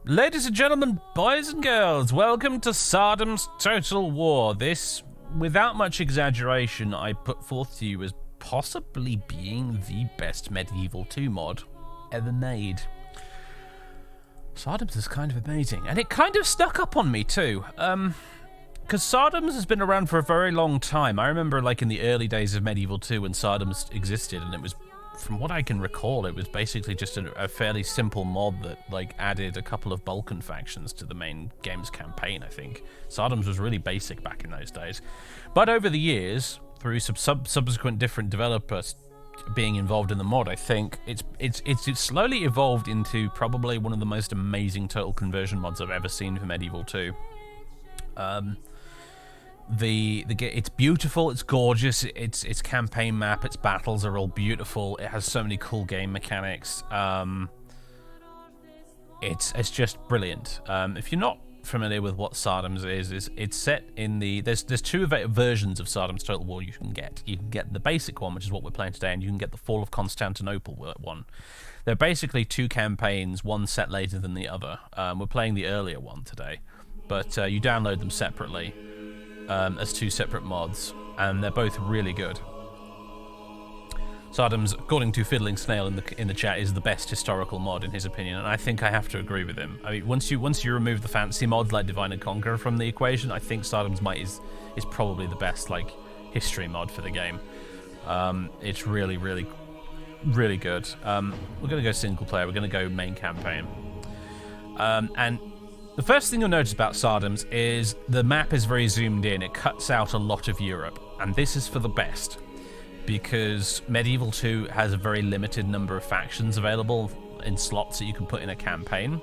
Ladies and gentlemen, boys and girls, welcome to Tsardoms Total War. This, without much exaggeration, I put forth to you as possibly being the best Medieval 2 mod ever made. Tsardoms is kind of amazing, and it kind of snuck up on me too. Because Tsardoms has been around for a very long time. I remember, like, in the early days of Medieval 2 when Tsardoms existed, and it was, from what I can recall, it was basically just a fairly simple mod that, like, added a couple of Balkan factions to the main game's campaign, I think. Tsardoms was really basic back in those days. But over the years, through subsequent different developers being involved in the mod, I think it's slowly evolved into probably one of the most amazing total conversion mods I've ever seen for Medieval 2. It's beautiful, it's gorgeous, its campaign map, its battles are all beautiful, it has so many cool game mechanics. It's just brilliant. If you're not familiar with what Tsardoms is it's set in the there's two versions of Tsardoms Total War you can get. You can get the basic one, which is what we're playing today, and you can get the Fall of Constantinople one. They're basically two campaigns, one set later than the other. We're playing the earlier one today, but you download them separately. As two separate mods, and they're both really good. Tsardoms, according to Fiddling Snail in the chat, is the best historical mod in his opinion, and I think I have to agree with him. I mean, once you remove the fancy mods like Divine and Conquer from the equation, I think Tsardoms is probably the best, like, history mod for the game. It's really, really, really good. We're gonna go single player. We're gonna go main campaign, and the first thing you'll notice about Tsardoms is the map is very zoomed in. It cuts out a lot of Europe, and this is for the best, because Medieval 2 has a very limited number of factions available in slots that you can put in a campaign,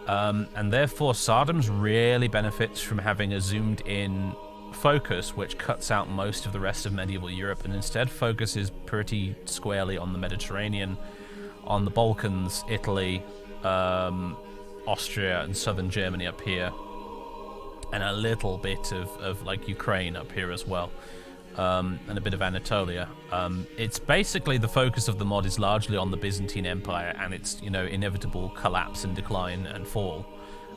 and therefore Tsardoms really benefits from having a zoomed in focus which cuts out most of the rest of medieval Europe and instead focuses pretty squarely on the Mediterranean, on the Balkans, Italy, Austria and southern Germany up here, and a little bit of like Ukraine up here as well, and a bit of Anatolia. It's basically, the focus of the mod is largely on the Byzantine Empire and its, inevitable collapse and decline and fall.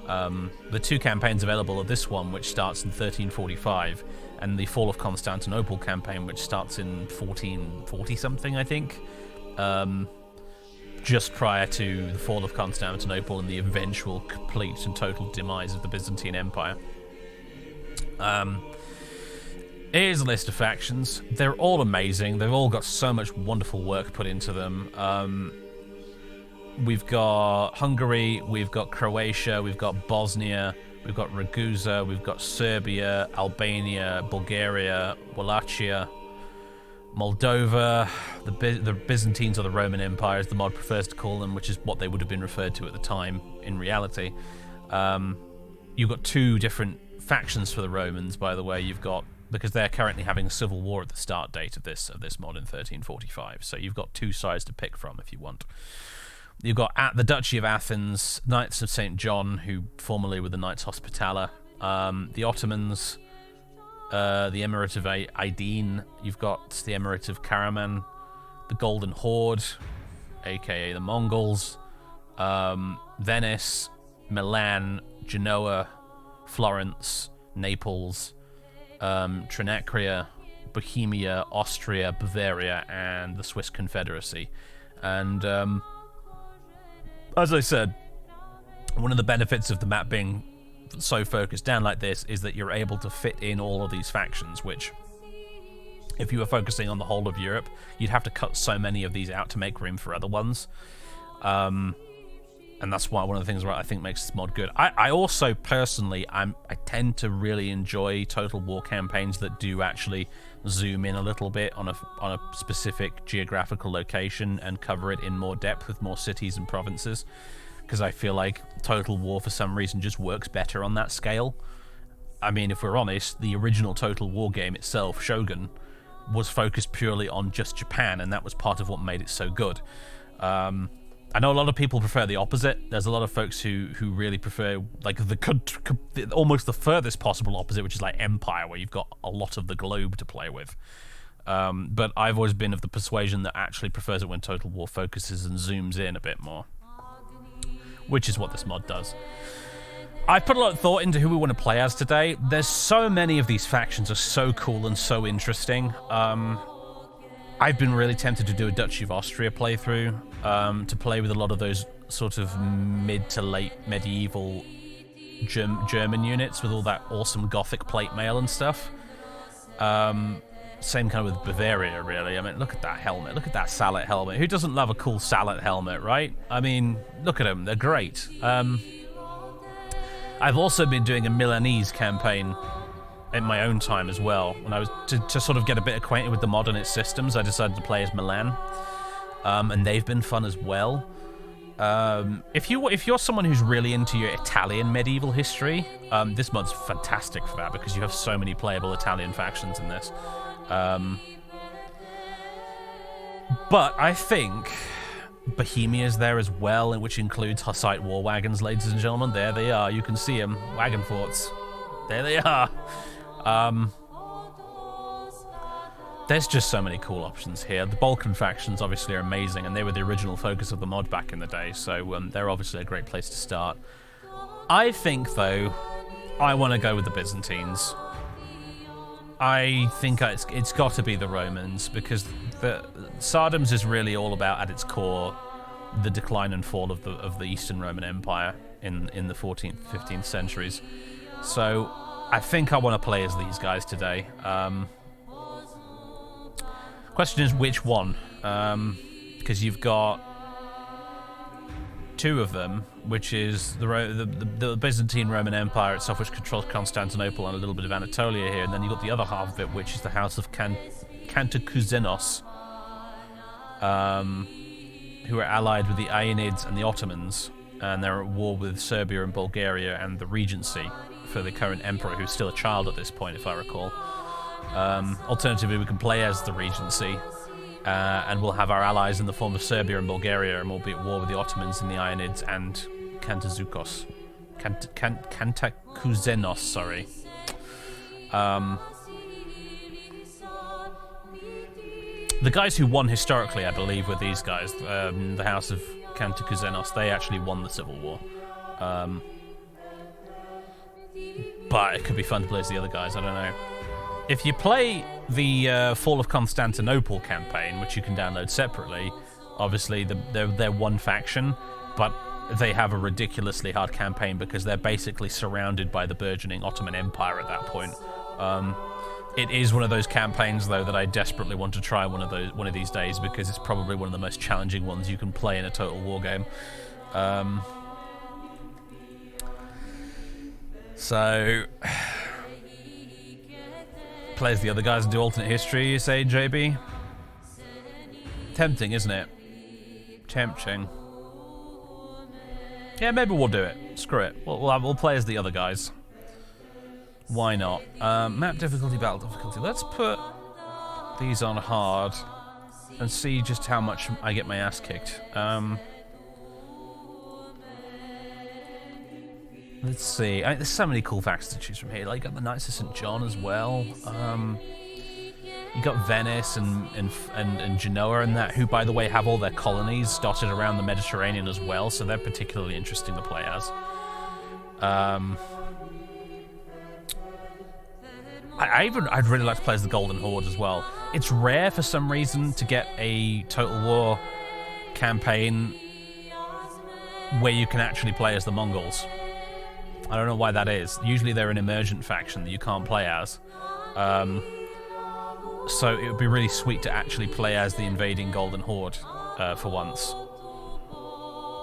The two campaigns available are this one, which starts in 1345, and the Fall of Constantinople campaign, which starts in 1440 something, I think. Just prior to the fall of Constantinople and the eventual complete and total demise of the Byzantine Empire. Here's a list of factions. They're all amazing. They've all got so much wonderful work put into them. We've got Hungary, we've got Croatia, we've got Bosnia, we've got Ragusa, we've got Serbia, Albania, Bulgaria, Wallachia, Moldova, the Byzantines, or the Roman Empire, as the mod prefers to call them, which is what they would have been referred to at the time in reality. You've got two different factions for the Romans, by the way. You've got, because they're currently having a civil war at the start date of this mod in 1345, so you've got two sides to pick from if you want. You've got at the Duchy of Athens, Knights of St. John, who formerly were the Knights Hospitaller, the Ottomans, the Emirate of Aydin, you've got the Emirate of Karaman, the Golden Horde, aka the Mongols, Venice, Milan, Genoa, Florence, Naples, Trinacria, Bohemia, Austria, Bavaria, and the Swiss Confederacy. And as I said, one of the benefits of the map being so focused down like this is that you're able to fit in all of these factions, which, if you were focusing on the whole of Europe, you'd have to cut so many of these out to make room for other ones. And that's why one of the things I think makes this mod good. I also personally, I tend to really enjoy Total War campaigns that do actually zoom in a little bit on a specific geographical location and cover it in more depth with more cities and provinces, because I feel like Total War for some reason just works better on that scale. I mean, if we're honest, the original Total War game itself, Shogun, was focused purely on just Japan, and that was part of what made it so good. I know a lot of people prefer the opposite. There's a lot of folks who really prefer, like, almost the furthest possible opposite, which is like Empire, where you've got a lot of the globe to play with. But I've always been of the persuasion that actually prefers it when Total War focuses and zooms in a bit more. which is what this mod does. I've put a lot of thought into who we want to play as today. There's so many of these factions are so cool and so interesting. I've been really tempted to do a Duchy of Austria playthrough, to play with a lot of those sort of mid to late medieval German units with all that awesome Gothic plate mail and stuff. Same kind of with Bavaria, really. I mean, look at that helmet. Look at that Salet helmet. Who doesn't love a cool Salet helmet, right? I mean, look at them. They're great. I've also been doing a Milanese campaign in my own time as well. When I was to sort of get a bit acquainted with the mod and its systems, I decided to play as Milan, and they've been fun as well. If you're someone who's really into your Italian medieval history, this mod's fantastic for that because you have so many playable Italian factions in this. But I think Bohemia's there as well, which includes Hussite war wagons, ladies and gentlemen. There they are. You can see them. Wagon forts. There they are. There's just so many cool options here. The Balkan factions obviously are amazing, and they were the original focus of the mod back in the day, so they're obviously a great place to start. I think, though, I want to go with the Byzantines. I think it's got to be the Romans, because the Tsardoms is really all about, at its core, the decline and fall of the Eastern Roman Empire in the 14th, 15th centuries. So I think I want to play as these guys today. Question is which one, because you've got two of them, which is the Byzantine Roman Empire itself, which controls Constantinople and a little bit of Anatolia here, and then you've got the other half of it, which is the House of Kantakouzenos, who are allied with the Ionids and the Ottomans, and they're at war with Serbia and Bulgaria and the Regency for the current emperor, who's still a child at this point, if I recall. Alternatively, we can play as the Regency, and we'll have our allies in the form of Serbia and Bulgaria, and we'll be at war with the Ottomans and the Ionids and Kantakouzenos, sorry. The guys who won historically, I believe, were these guys, the House of Kantakouzenos. They actually won the Civil War. But it could be fun to play as the other guys, I don't know. If you play the Fall of Constantinople campaign, which you can download separately, obviously they're one faction, but they have a ridiculously hard campaign because they're basically surrounded by the burgeoning Ottoman Empire at that point. It is one of those campaigns, though, that I desperately want to try one of these days, because it's probably one of the most challenging ones you can play in a Total War game. So play as the other guys and do alternate history, you say, JB? Tempting, isn't it? Tempting. Yeah, maybe we'll do it. Screw it. We'll play as the other guys. Why not? Map difficulty, battle difficulty. Let's put these on hard and see just how much I get my ass kicked. Let's see. There's so many cool facts to choose from here. Like, you got the Knights of St. John as well. You got Venice and Genoa and that, who, by the way, have all their colonies dotted around the Mediterranean as well, so they're particularly interesting to play as. I'd really like to play as the Golden Horde as well. It's rare for some reason to get a Total War campaign where you can actually play as the Mongols. I don't know why that is. Usually they're an emergent faction that you can't play as. So it would be really sweet to actually play as the invading Golden Horde for once.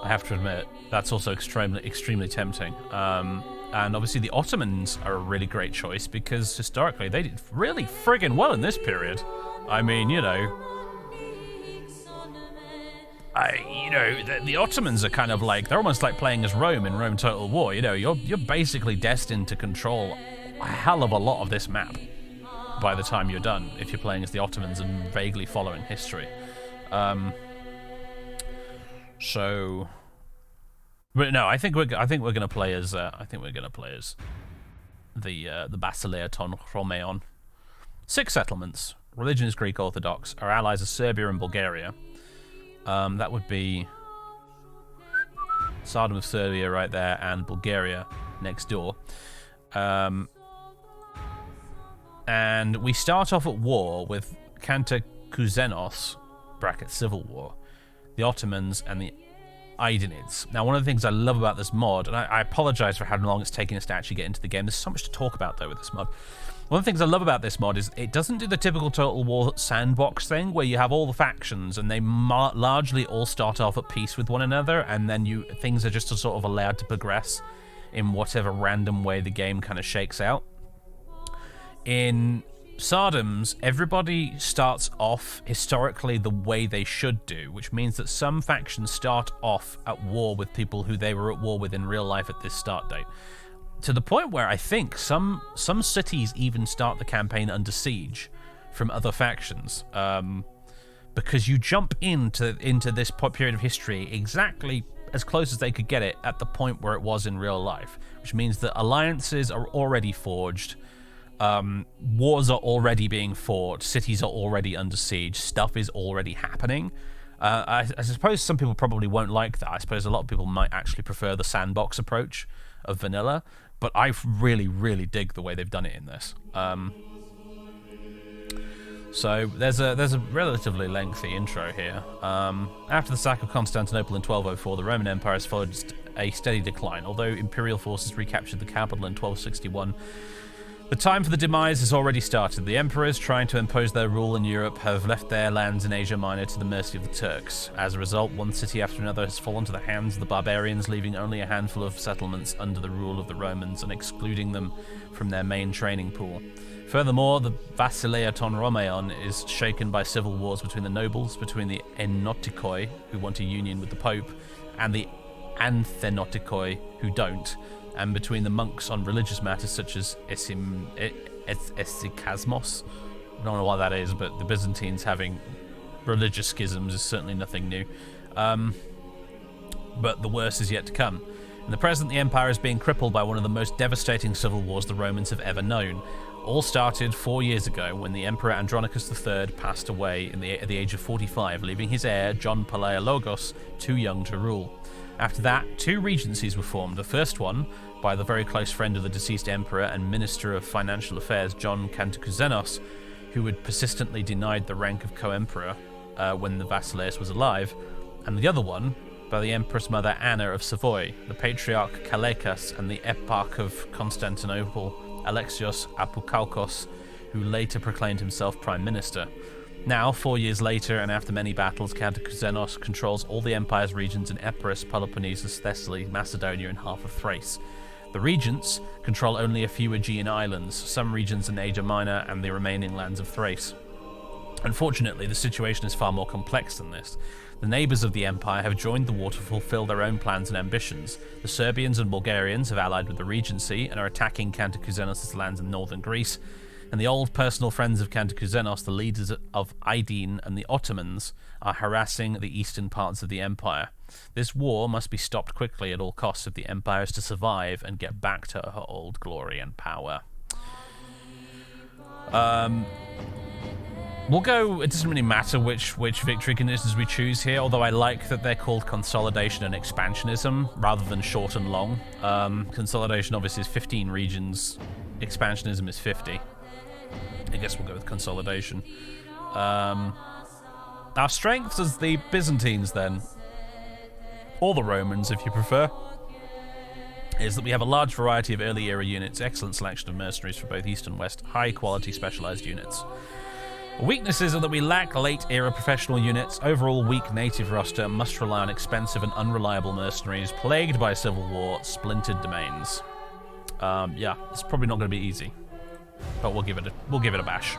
I have to admit, that's also extremely tempting. And obviously the Ottomans are a really great choice because historically they did really friggin' well in this period. I mean, you know... the Ottomans are kind of like, they're almost like playing as Rome in Rome Total War. You know, you're basically destined to control a hell of a lot of this map by the time you're done, if you're playing as the Ottomans and vaguely following history. So, but no, I think we're gonna play as the Basileia ton Romeon. 6 settlements. Religion is Greek Orthodox. Our allies are Serbia and Bulgaria. That would be Tsardoms of Serbia right there, and Bulgaria next door. And we start off at war with Kantakuzenos, bracket civil war, the Ottomans, and the Aydinids. Now, one of the things I love about this mod, and I apologize for how long it's taken us to actually get into the game. There's so much to talk about, though, with this mod. One of the things I love about this mod is it doesn't do the typical Total War sandbox thing where you have all the factions and they largely all start off at peace with one another, and then things are just sort of allowed to progress in whatever random way the game kind of shakes out. In Tsardoms, everybody starts off historically the way they should do, which means that some factions start off at war with people who they were at war with in real life at this start date. To the point where I think some cities even start the campaign under siege from other factions, because you jump into this period of history exactly as close as they could get it at the point where it was in real life, which means that alliances are already forged, wars are already being fought, cities are already under siege, stuff is already happening. I suppose some people probably won't like that. I suppose a lot of people might actually prefer the sandbox approach of vanilla, but I really, really dig the way they've done it in this. So there's a relatively lengthy intro here. After the sack of Constantinople in 1204, the Roman Empire has followed a steady decline. Although imperial forces recaptured the capital in 1261, the time for the demise has already started. The emperors trying to impose their rule in Europe have left their lands in Asia Minor to the mercy of the Turks. As a result, one city after another has fallen to the hands of the barbarians, leaving only a handful of settlements under the rule of the Romans and excluding them from their main training pool. Furthermore, the Basileia ton Romaeon is shaken by civil wars between the nobles, between the Enotikoi, who want a union with the Pope, and the Anthenotikoi, who don't, and between the monks on religious matters such as Esikasmos. I don't know what that is, but the Byzantines having religious schisms is certainly nothing new. But the worst is yet to come. In the present, the empire is being crippled by one of the most devastating civil wars the Romans have ever known. All started 4 years ago when the Emperor Andronicus III passed away at the age of 45, leaving his heir, John Palaiologos, too young to rule. After that, 2 regencies were formed. The first one, by the very close friend of the deceased emperor and Minister of Financial Affairs, John Kantakuzenos, who had persistently denied the rank of co-emperor when the Basileus was alive, and the other one, by the Empress Mother Anna of Savoy, the Patriarch Kalekas, and the Eparch of Constantinople, Alexios Apoukalkos, who later proclaimed himself Prime Minister. Now, 4 years later, and after many battles, Kantakuzenos controls all the empire's regions in Epirus, Peloponnesus, Thessaly, Macedonia, and half of Thrace. The regents control only a few Aegean islands, some regions in Asia Minor, and the remaining lands of Thrace. Unfortunately, the situation is far more complex than this. The neighbours of the empire have joined the war to fulfill their own plans and ambitions. The Serbians and Bulgarians have allied with the regency and are attacking Kantakuzenos' lands in northern Greece, and the old personal friends of Kantakuzenos, the leaders of Aydin and the Ottomans, are harassing the eastern parts of the empire. This war must be stopped quickly at all costs if the empire is to survive and get back to her old glory and power. We'll go, it doesn't really matter which victory conditions we choose here, although I like that they're called consolidation and expansionism rather than short and long. Consolidation obviously is 15 regions, expansionism is 50. I guess we'll go with consolidation. Our strengths as the Byzantines then, or the Romans if you prefer, is that we have a large variety of early era units, excellent selection of mercenaries for both east and west, high quality specialized units. Weaknesses are that we lack late era professional units, overall weak native roster, must rely on expensive and unreliable mercenaries, plagued by civil war, splintered domains. Yeah, it's probably not going to be easy, but we'll give it a bash.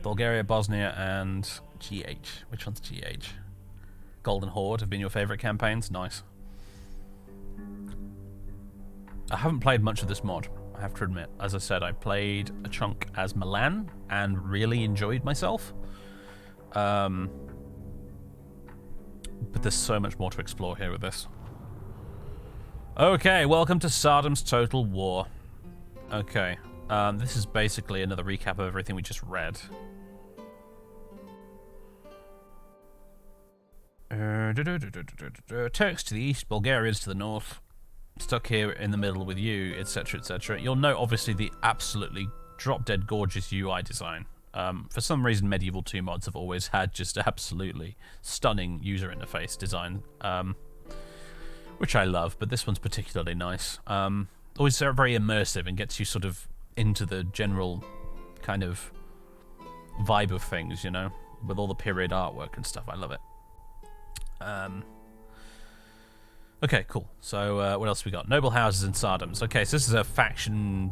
Bulgaria, Bosnia, and GH. Which one's GH? Golden Horde have been your favourite campaigns? Nice. I haven't played much of this mod, I have to admit. As I said, I played a chunk as Milan and really enjoyed myself. But there's so much more to explore here with this. Okay, welcome to Tsardoms Total War. Okay, this is basically another recap of everything we just read. Turks to the east, Bulgarians to the north, stuck here in the middle with you, etc, etc. You'll note, obviously, the absolutely drop-dead gorgeous UI design. For some reason, Medieval 2 mods have always had just absolutely stunning user interface design. Which I love, but this one's particularly nice. Always very immersive and gets you sort of into the general kind of vibe of things, you know, with all the period artwork and stuff. I love it. Okay, cool. So what else we got? Noble houses and Tsardoms. Okay, so this is a faction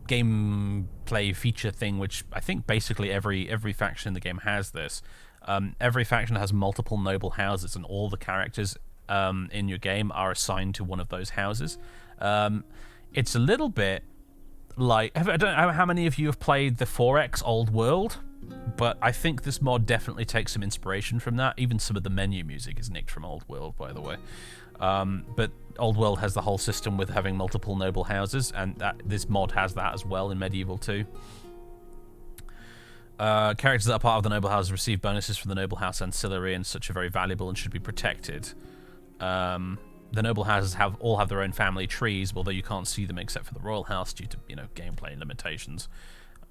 gameplay feature thing, which I think basically every faction in the game has this. Every faction has multiple noble houses, and all the characters in your game are assigned to one of those houses. It's a little bit like... I don't know how many of you have played the 4X Old World, but I think this mod definitely takes some inspiration from that. Even some of the menu music is nicked from Old World, by the way. But Old World has the whole system with having multiple noble houses, and this mod has that as well in Medieval 2. Characters that are part of the noble house receive bonuses from the noble house ancillary, and such are very valuable and should be protected. The noble houses all have their own family trees, although you can't see them except for the royal house due to, you know, gameplay limitations.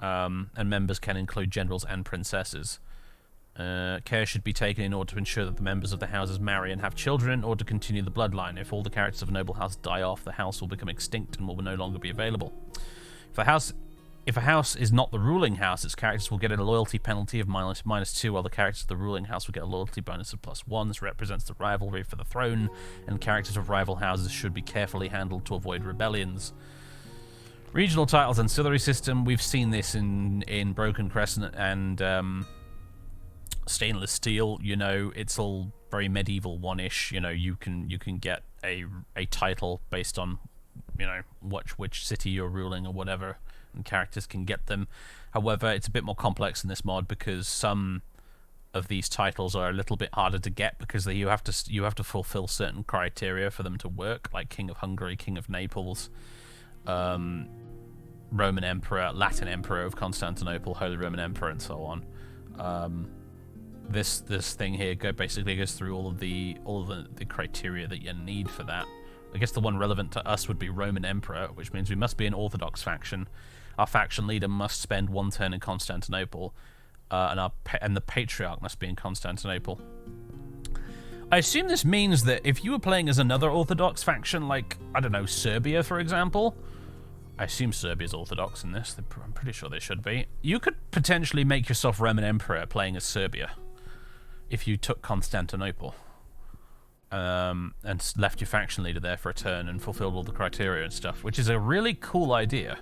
And members can include generals and princesses. Care should be taken in order to ensure that the members of the houses marry and have children in order to continue the bloodline. If all the characters of a noble house die off, the house will become extinct and will no longer be available. If a house is not the ruling house, its characters will get a loyalty penalty of -2, while the characters of the ruling house will get a loyalty bonus of +1. This represents the rivalry for the throne, and characters of rival houses should be carefully handled to avoid rebellions. Regional titles ancillary system. We've seen this in Broken Crescent and Stainless Steel. You know, it's all very medieval one-ish. You know, you can get a title based on, you know, which city you're ruling or whatever, and characters can get them. However, it's a bit more complex in this mod because some of these titles are a little bit harder to get because you have to fulfill certain criteria for them to work, like King of Hungary, King of Naples, Roman Emperor, Latin Emperor of Constantinople, Holy Roman Emperor, and so on. This thing here basically goes through all of the criteria that you need for that. I guess the one relevant to us would be Roman Emperor, which means we must be an Orthodox faction. Our faction leader must spend 1 turn in Constantinople, and the Patriarch must be in Constantinople. I assume this means that if you were playing as another Orthodox faction, like, I don't know, Serbia, for example, I assume Serbia's Orthodox in this, I'm pretty sure they should be, you could potentially make yourself Roman Emperor playing as Serbia if you took Constantinople. And left your faction leader there for a turn and fulfilled all the criteria and stuff, which is a really cool idea.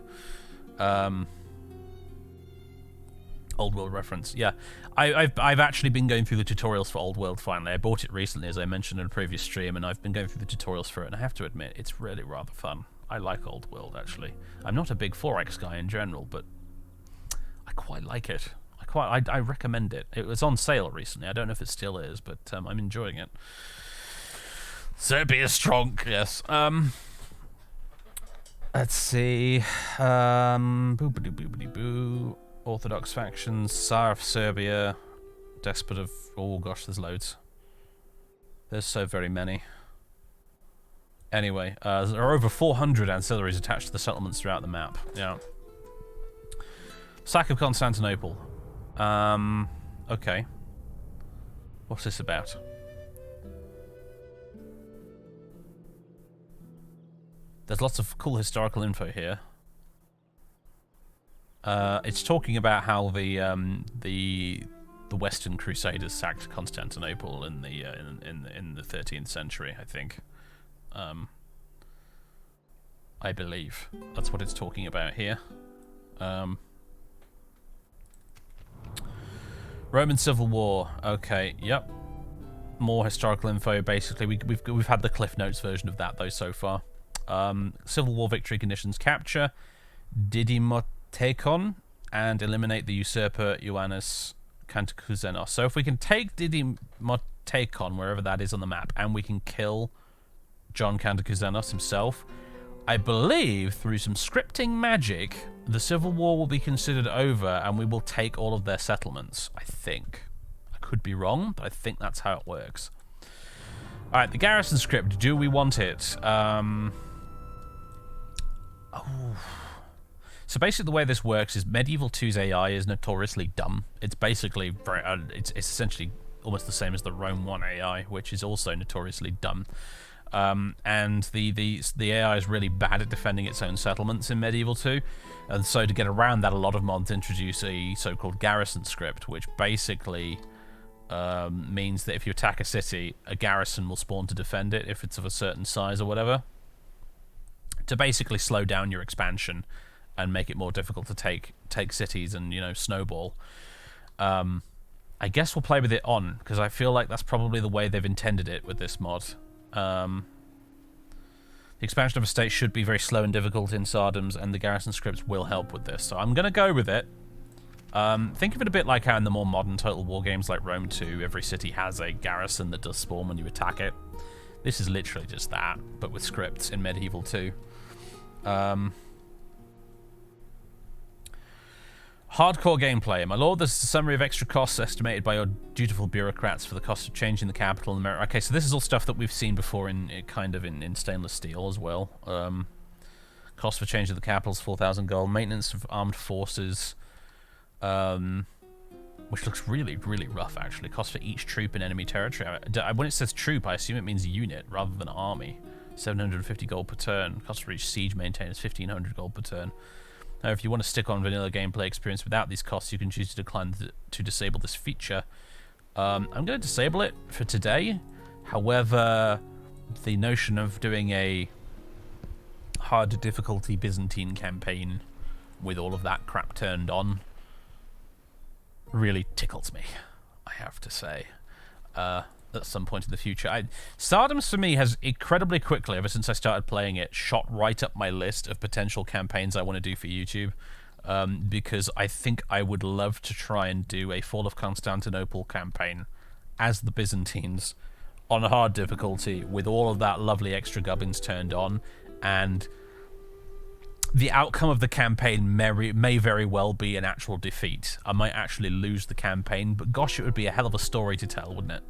Old World reference, yeah. I've actually been going through the tutorials for Old World finally. I bought it recently, as I mentioned in a previous stream, and I've been going through the tutorials for it, and I have to admit, it's really rather fun. I like Old World, actually. I'm not a big 4X guy in general, but I quite like it. I recommend it. It was on sale recently. I don't know if it still is, but I'm enjoying it. Serbia strong, yes. Let's see. Boo. Orthodox factions, Tsar of Serbia, Despot of... Oh gosh, there's loads. There's so very many. Anyway, there are over 400 ancillaries attached to the settlements throughout the map. Yeah. Sack of Constantinople. Okay. What's this about? There's lots of cool historical info here. It's talking about how the Western Crusaders sacked Constantinople in the 13th century, I think. I believe that's what it's talking about here. Roman Civil War. Okay. Yep. More historical info. Basically, we've had the Cliff Notes version of that though so far. Civil War victory conditions: capture Didymoteichon and eliminate the usurper Ioannis Kantakouzenos. So if we can take Didymoteichon, wherever that is on the map, and we can kill John Cantacuzzanos himself, I believe through some scripting magic, the Civil War will be considered over and we will take all of their settlements, I think. I could be wrong, but I think that's how it works. Alright, the garrison script, do we want it? So basically the way this works is Medieval 2's AI is notoriously dumb. It's basically, it's essentially almost the same as the Rome 1 AI, which is also notoriously dumb. And the AI is really bad at defending its own settlements in Medieval 2. And so to get around that, a lot of mods introduce a so-called garrison script, which basically means that if you attack a city, a garrison will spawn to defend it if it's of a certain size or whatever, to basically slow down your expansion and make it more difficult to take cities and, you know, snowball. I guess we'll play with it on, because I feel like that's probably the way they've intended it with this mod. The expansion of a state should be very slow and difficult in Tsardoms, and the garrison scripts will help with this. So I'm going to go with it. Think of it a bit like how in the more modern Total War games like Rome 2, every city has a garrison that does spawn when you attack it. This is literally just that, but with scripts in Medieval 2. Hardcore gameplay. My lord, this is a summary of extra costs estimated by your dutiful bureaucrats for the cost of changing the capital and merit. Okay, so this is all stuff that we've seen before in stainless steel as well. Cost for changing the capital is 4,000 gold. Maintenance of armed forces, which looks really, really rough, actually. Cost for each troop in enemy territory. When it says troop, I assume it means unit rather than army. 750 gold per turn. Cost for each siege maintainer is 1,500 gold per turn. Now, if you want to stick on vanilla gameplay experience without these costs, you can choose to to disable this feature. I'm going to disable it for today. However, the notion of doing a hard difficulty Byzantine campaign with all of that crap turned on really tickles me, I have to say. At some point in the future. Tsardoms for me has incredibly quickly, ever since I started playing it, shot right up my list of potential campaigns I want to do for YouTube, because I think I would love to try and do a Fall of Constantinople campaign as the Byzantines on hard difficulty with all of that lovely extra gubbins turned on, and the outcome of the campaign may very well be an actual defeat. I might actually lose the campaign, but gosh, it would be a hell of a story to tell, wouldn't it?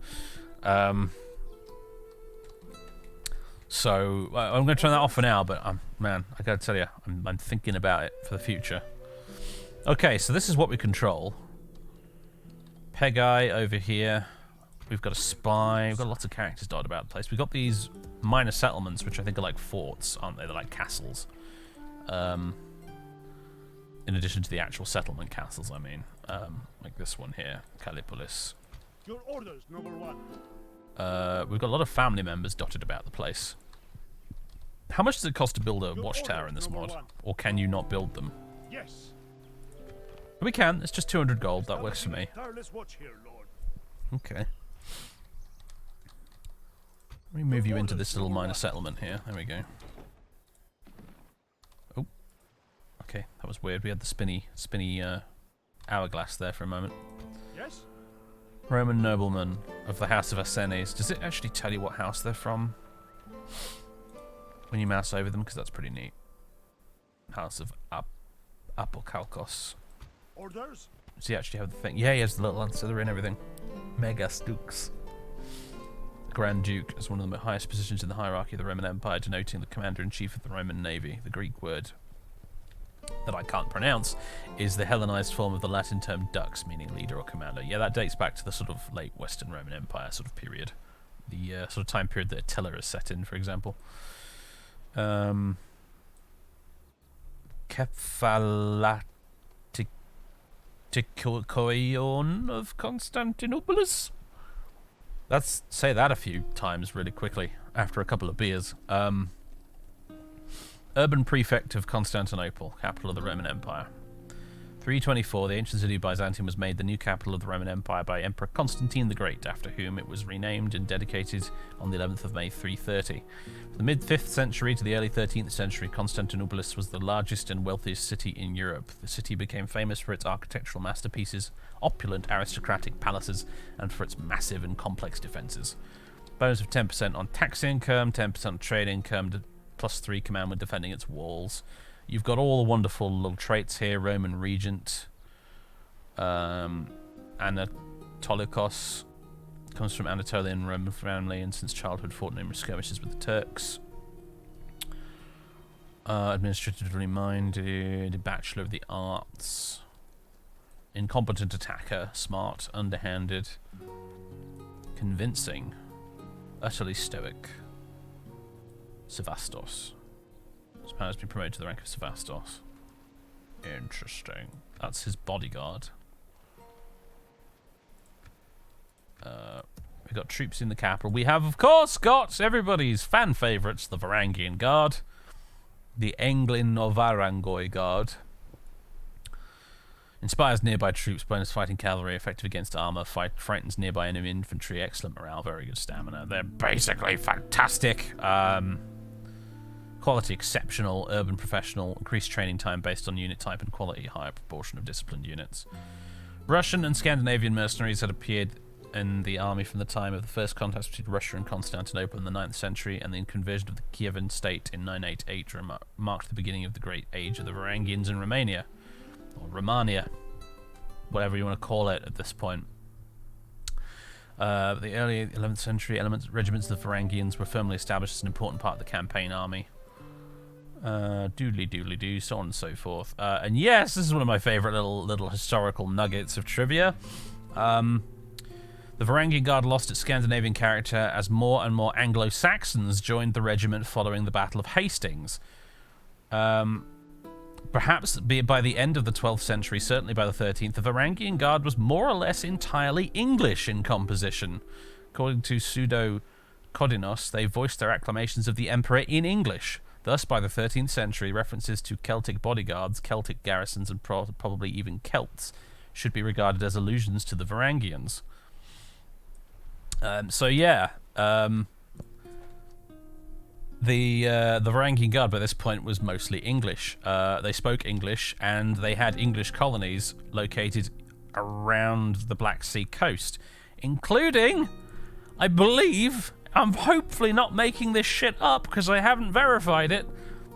So I'm going to turn that off for now, but man, I gotta tell you, I'm thinking about it for the future. Okay, so this is what we control. Pegai over here. We've got a spy. We've got lots of characters dotted about the place. We've got these minor settlements, which I think are like forts, aren't they? They're like castles. In addition to the actual settlement castles, I mean. Like this one here, Callipolis. Your orders, number one. We've got a lot of family members dotted about the place. How much does it cost to build a watchtower in this mod? Or can you not build them? Yes. We can. It's just 200 gold. That works for me. Watch here, Lord. Okay. Let me move you into this little minor settlement here. There we go. Oh. Okay, that was weird. We had the spinny hourglass there for a moment. Yes? Roman nobleman of the House of Assenes. Does it actually tell you what house they're from when you mouse over them? Because that's pretty neat. House of Apokalkos. Orders? Does he actually have the thing? Yeah, he has the little ancillary and everything. Megas Dukes. Grand Duke is one of the highest positions in the hierarchy of the Roman Empire, denoting the commander-in-chief of the Roman Navy. The Greek word that I can't pronounce is the Hellenized form of the Latin term dux, meaning leader or commander. Yeah, that dates back to the sort of late Western Roman Empire sort of period. The sort of time period that Attila is set in, for example. Kephalatikoion of Constantinople. Let's say that a few times really quickly after a couple of beers. Urban prefect of Constantinople, capital of the Roman Empire. 324, the ancient city of Byzantium was made the new capital of the Roman Empire by Emperor Constantine the Great, after whom it was renamed and dedicated on the 11th of May 330. From the mid-5th century to the early 13th century, Constantinople was the largest and wealthiest city in Europe. The city became famous for its architectural masterpieces, opulent aristocratic palaces, and for its massive and complex defences. Bonus of 10% on tax income, 10% on trade income, +3 command when defending its walls. You've got all the wonderful little traits here. Roman Regent. Anatolikos. Comes from Anatolian Roman family and since childhood fought numerous skirmishes with the Turks. Administratively minded, Bachelor of the Arts. Incompetent attacker, smart, underhanded, convincing, utterly stoic. Sevastos. His power has been promoted to the rank of Sevastos. Interesting. That's his bodyguard. We've got troops in the capital. We have, of course, got everybody's fan favourites, the Varangian Guard. The Englin Novarangoi Guard. Inspires nearby troops, bonus fighting cavalry, effective against armor, frightens nearby enemy infantry, excellent morale, very good stamina. They're basically fantastic. Quality exceptional, urban professional, increased training time based on unit type and quality, higher proportion of disciplined units. Russian and Scandinavian mercenaries had appeared in the army from the time of the first contest between Russia and Constantinople in the 9th century, and the conversion of the Kievan state in 988 marked the beginning of the great age of the Varangians in Romania. Or Romania, whatever you want to call it at this point. The early 11th century regiments of the Varangians were firmly established as an important part of the campaign army. Doodly-doodly-doo, so on and so forth. And yes, this is one of my favourite little historical nuggets of trivia. The Varangian Guard lost its Scandinavian character as more and more Anglo-Saxons joined the regiment following the Battle of Hastings. Perhaps by the end of the 12th century, certainly by the 13th, the Varangian Guard was more or less entirely English in composition. According to Pseudo Codinos, they voiced their acclamations of the Emperor in English. Thus, by the 13th century, references to Celtic bodyguards, Celtic garrisons, and probably even Celts should be regarded as allusions to the Varangians. The Varangian Guard by this point was mostly English. They spoke English, and they had English colonies located around the Black Sea coast, including, I believe, I'm hopefully not making this shit up because I haven't verified it,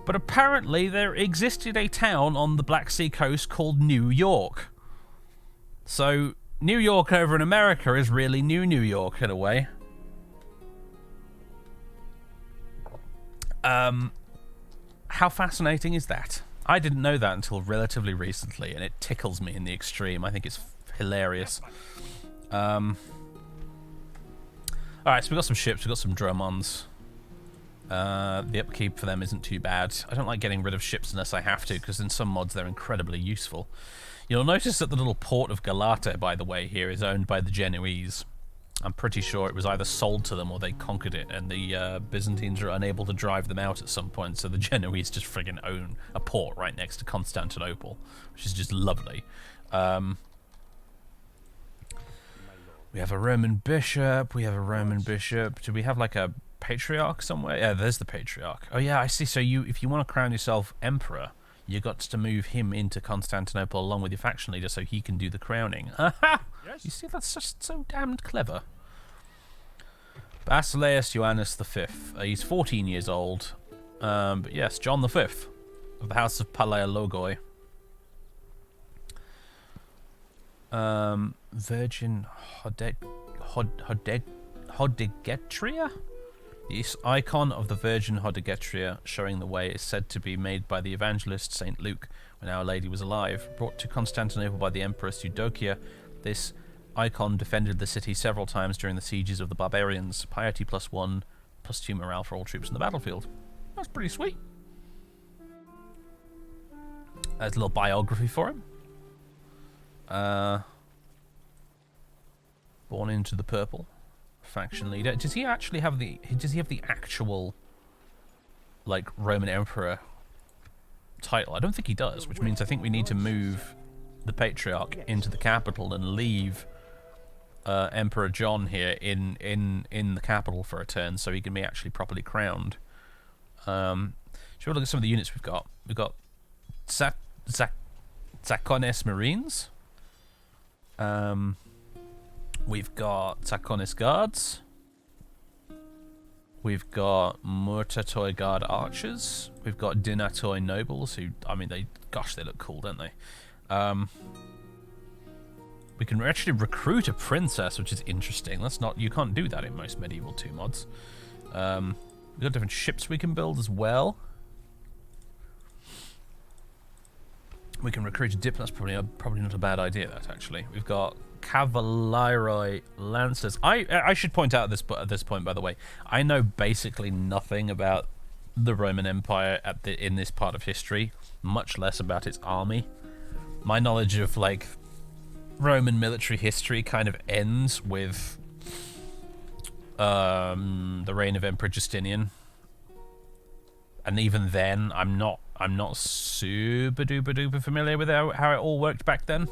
but apparently there existed a town on the Black Sea coast called New York. So New York over in America is really New York in a way. How fascinating is that? I didn't know that until relatively recently, and it tickles me in the extreme. I think it's hilarious. Alright, so we've got some ships, we've got some Dromons. The upkeep for them isn't too bad. I don't like getting rid of ships unless I have to, because in some mods they're incredibly useful. You'll notice that the little port of Galata, by the way, here is owned by the Genoese. I'm pretty sure it was either sold to them or they conquered it, and the Byzantines are unable to drive them out at some point, so the Genoese just friggin' own a port right next to Constantinople, which is just lovely. We have a Roman bishop, Do we have like a patriarch somewhere? Yeah, there's the patriarch. Oh yeah, I see. So if you want to crown yourself emperor, you got to move him into Constantinople along with your faction leader so he can do the crowning. Aha! Yes. You see, that's just so damned clever. Basileus Joannes V. He's 14 years old. But yes, John V of the House of Palaiologoi. Virgin Hodegetria? The icon of the Virgin Hodegetria showing the way is said to be made by the evangelist St. Luke when Our Lady was alive. Brought to Constantinople by the Empress Eudokia, this icon defended the city several times during the sieges of the barbarians. Piety +1, +2 morale for all troops in the battlefield. That's pretty sweet. There's a little biography for him. Born into the purple. Faction leader. Does he actually have the actual like Roman Emperor title? I don't think he does, which means I think we need to move the patriarch into the capital and leave Emperor John here in the capital for a turn so he can be actually properly crowned. Should we look at some of the units we've got? We've got Tsakonis Marines. We've got Tsakonis Guards. We've got Murtatoi Guard archers. We've got Dinatoi nobles who, I mean, gosh, they look cool, don't they? We can actually recruit a princess, which is interesting. You can't do that in most Medieval 2 mods. We've got different ships we can build as well. We can recruit a diplomat. That's probably not a bad idea, that, actually. We've got Cavalieroi Lancers. I should point out at this point, by the way, I know basically nothing about the Roman Empire in this part of history, much less about its army. My knowledge of, like, Roman military history kind of ends with the reign of Emperor Justinian. And even then, I'm not super duper duper familiar with how it all worked back then.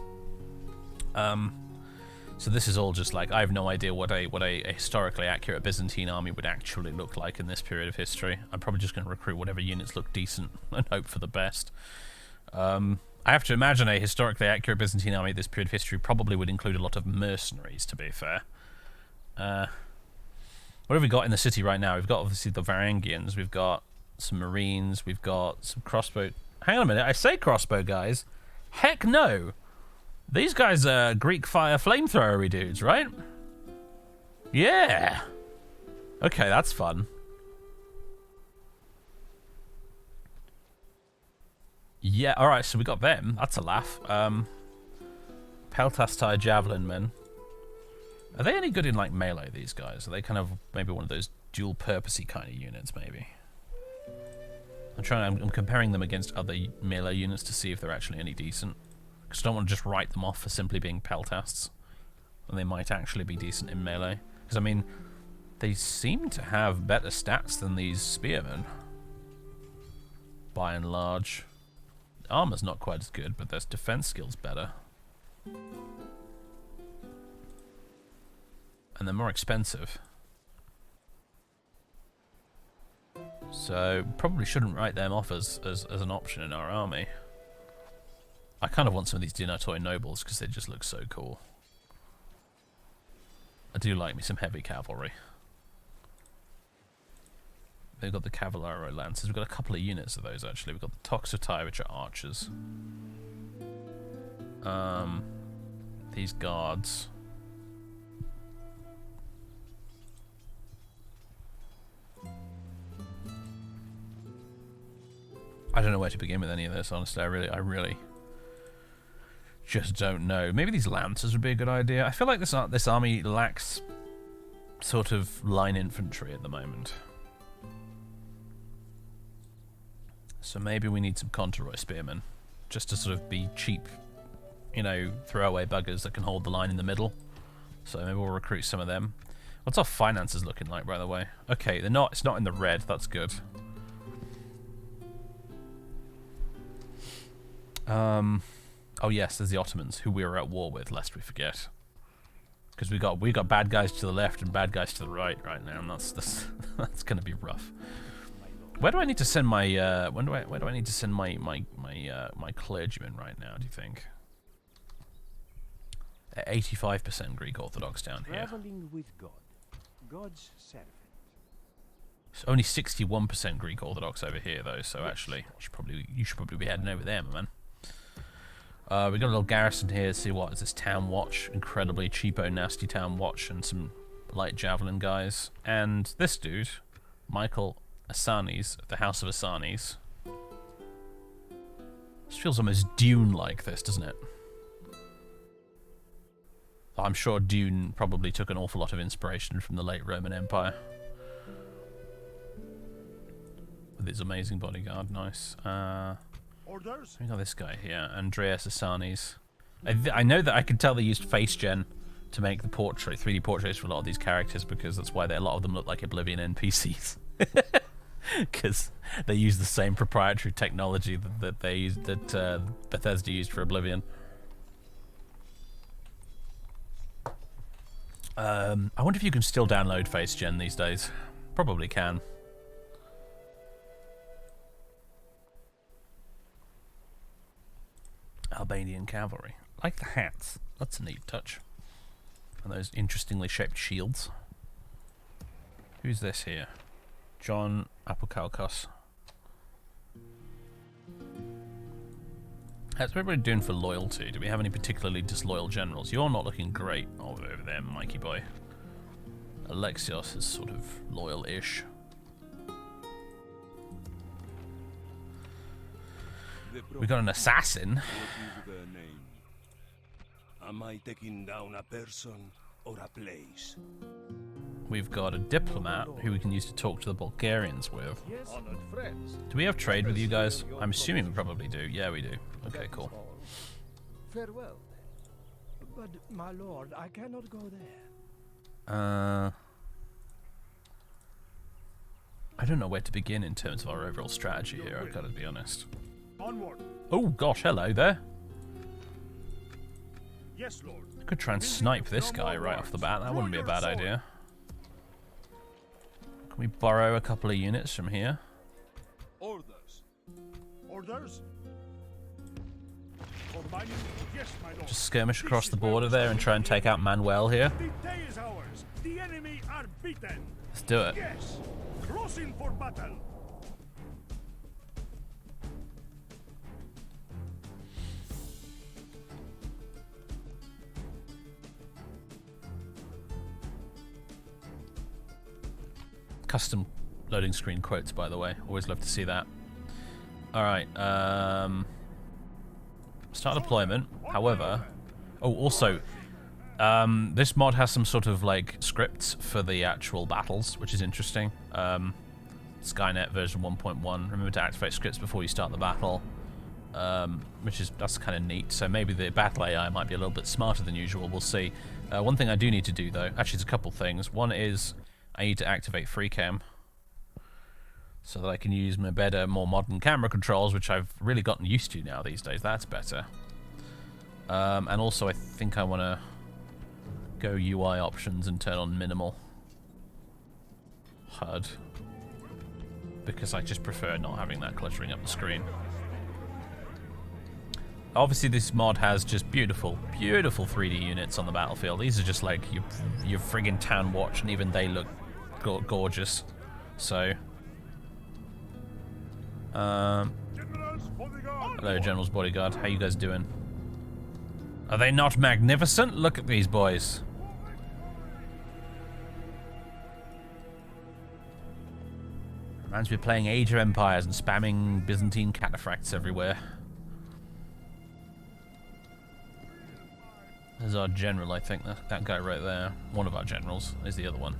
So this is all just like, I have no idea what a historically accurate Byzantine army would actually look like in this period of history. I'm probably just going to recruit whatever units look decent and hope for the best. I have to imagine a historically accurate Byzantine army at this period of history probably would include a lot of mercenaries, to be fair. What have we got in the city right now? We've got obviously the Varangians, we've got some marines, we've got some crossbow. Hang on a minute, I say crossbow guys. Heck no! These guys are Greek fire flamethrowery dudes, right? Yeah! Okay, that's fun. Yeah, alright, so we got them. That's a laugh. Peltastai javelin men. Are they any good in, like, melee, these guys? Are they kind of maybe one of those dual-purposey kind of units, maybe? I'm comparing them against other melee units to see if they're actually any decent. Because I don't want to just write them off for simply being peltasts. And they might actually be decent in melee. Because, I mean, they seem to have better stats than these spearmen. By and large. Armor's not quite as good, but their defense skill's better. And they're more expensive. So, probably shouldn't write them off as an option in our army. I kind of want some of these Dinatoi nobles because they just look so cool. I do like me some heavy cavalry. They've got the Cavalieroi Lancers. We've got a couple of units of those, actually. We've got the Toxotai, which are archers. These guards. I don't know where to begin with any of this, honestly. I really just don't know. Maybe these lancers would be a good idea. I feel like this army lacks sort of line infantry at the moment. So maybe we need some Contaroi spearmen, just to sort of be cheap, you know, throwaway buggers that can hold the line in the middle. So maybe we'll recruit some of them. What's our finances looking like, by the way? Okay, it's not in the red. That's good. Oh yes, there's the Ottomans, who we were at war with, lest we forget. Because we got bad guys to the left and bad guys to the right now, and that's going to be rough. Where do I need to send my where do I need to send my clergymen right now? Do you think? They're 85% Greek Orthodox down here. Traveling with God, God's servant. It's only 61% Greek Orthodox over here, though. So actually, you should probably be heading over there, my man. We got a little garrison here. See what is this town watch? Incredibly cheapo, nasty town watch, and some light javelin guys, and this dude, Michael Assanis, the House of Assanis. This feels almost Dune-like, this, doesn't it? I'm sure Dune probably took an awful lot of inspiration from the late Roman Empire. With his amazing bodyguard, nice. Orders? We got this guy here, Andreas Assanis. I know that I could tell they used face gen to make the 3D portraits for a lot of these characters, because that's why a lot of them look like Oblivion NPCs. Because they use the same proprietary technology that Bethesda used for Oblivion. I wonder if you can still download face gen these days. Probably can. Albanian cavalry. Like the hats. That's a neat touch. And those interestingly shaped shields. Who's this here? John Apocalcos. How's everybody doing for loyalty? Do we have any particularly disloyal generals? You're not looking great over there, Mikey boy. Alexios is sort of loyal-ish. We got an assassin. What is their name? Am I taking down a person or a place? We've got a diplomat who we can use to talk to the Bulgarians with. Honored friends. Do we have trade with you guys? I'm assuming we probably do. Yeah, we do. Okay, cool. Farewell. But, my lord, I cannot go there. I don't know where to begin in terms of our overall strategy here, I've got to be honest. Onward. Oh gosh, hello there. Yes, lord. I could try and snipe this guy right off the bat. That wouldn't be a bad idea. Can we borrow a couple of units from here? Orders. Orders? For mining? Yes, my lord. Just skirmish across the border there and try and take out Manuel here. The day is ours. The enemy are beaten. Let's do it. Yes. Crossing for battle. Custom loading screen quotes, by the way. Always love to see that. Alright, start deployment. However, oh, also, this mod has some sort of, like, scripts for the actual battles, which is interesting. Skynet version 1.1. Remember to activate scripts before you start the battle. That's kind of neat. So maybe the battle AI might be a little bit smarter than usual. We'll see. One thing I do need to do, though, actually, it's a couple things. One is I need to activate FreeCam so that I can use my better, more modern camera controls, which I've really gotten used to now these days. That's better. And also, I think I want to go UI options and turn on minimal HUD, because I just prefer not having that cluttering up the screen. Obviously, this mod has just beautiful, beautiful 3D units on the battlefield. These are just like your friggin' town watch, and even they look gorgeous. So, hello, General's Bodyguard. How you guys doing? Are they not magnificent? Look at these boys. Reminds me of playing Age of Empires and spamming Byzantine cataphracts everywhere. There's our general, I think. That guy right there. One of our generals is the other one.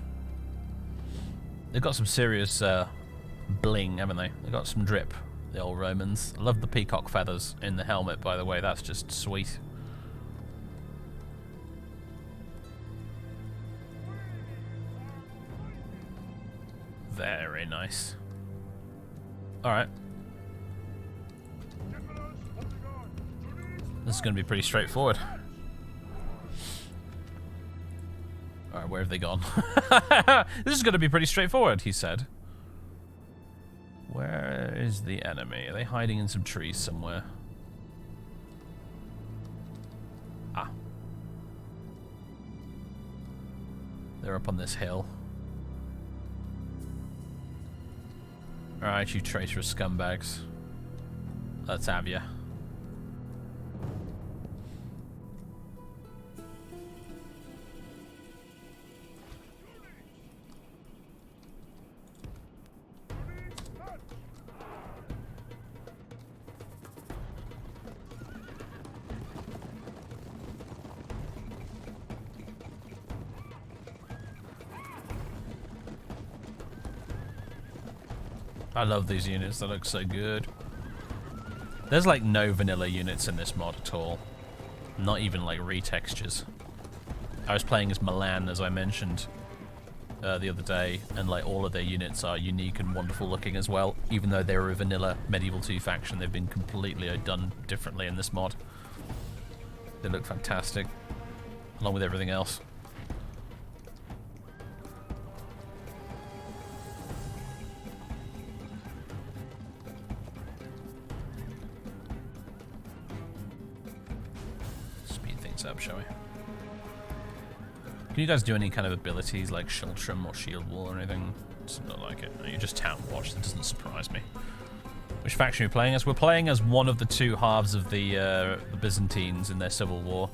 They've got some serious bling, haven't they? They've got some drip, the old Romans. I love the peacock feathers in the helmet, by the way. That's just sweet. Very nice. Alright. This is going to be pretty straightforward. Alright, where have they gone? This is going to be pretty straightforward, he said. Where is the enemy? Are they hiding in some trees somewhere? Ah. They're up on this hill. Alright, you traitorous scumbags. Let's have ya. I love these units, they look so good. There's like no vanilla units in this mod at all. Not even like retextures. I was playing as Milan, as I mentioned the other day, and like all of their units are unique and wonderful looking as well. Even though they were a vanilla Medieval 2 faction, they've been completely done differently in this mod. They look fantastic, along with everything else. Up, shall we? Can you guys do any kind of abilities like Shiltram or Shield Wall or anything Doesn't look like it. No, you're just town watch. That doesn't surprise me. Which faction are we playing as? We're playing as one of the two halves of the Byzantines in their civil war.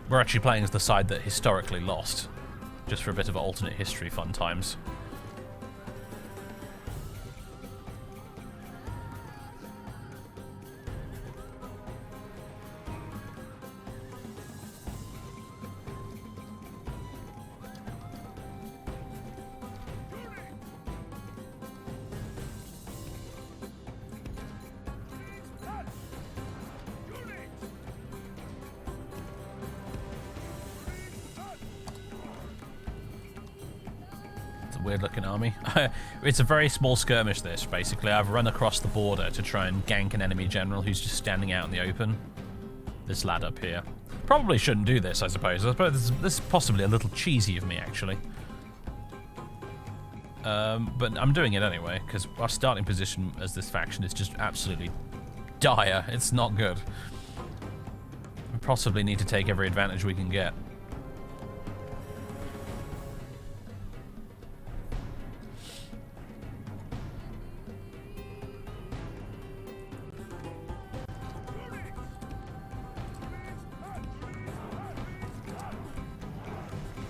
We're actually playing as the side that historically lost, just for a bit of alternate history fun times. Weird looking army. It's a very small skirmish this, basically. I've run across the border to try and gank an enemy general who's just standing out in the open. This lad up here. Probably shouldn't do this, I suppose. I suppose this is possibly a little cheesy of me, actually. But I'm doing it anyway, because our starting position as this faction is just absolutely dire. It's not good. We possibly need to take every advantage we can get.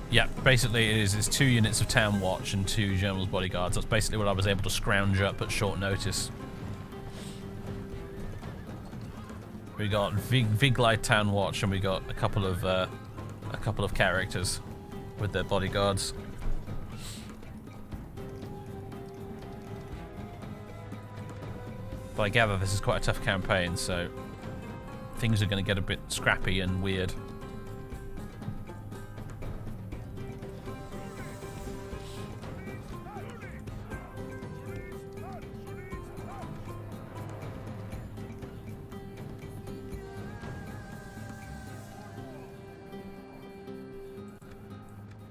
Yeah, basically it's 2 units of town watch and 2 generals bodyguards. That's basically what I was able to scrounge up at short notice. We got Viglai town watch and we got a couple of characters with their bodyguards. But I gather this is quite a tough campaign, so things are going to get a bit scrappy and weird.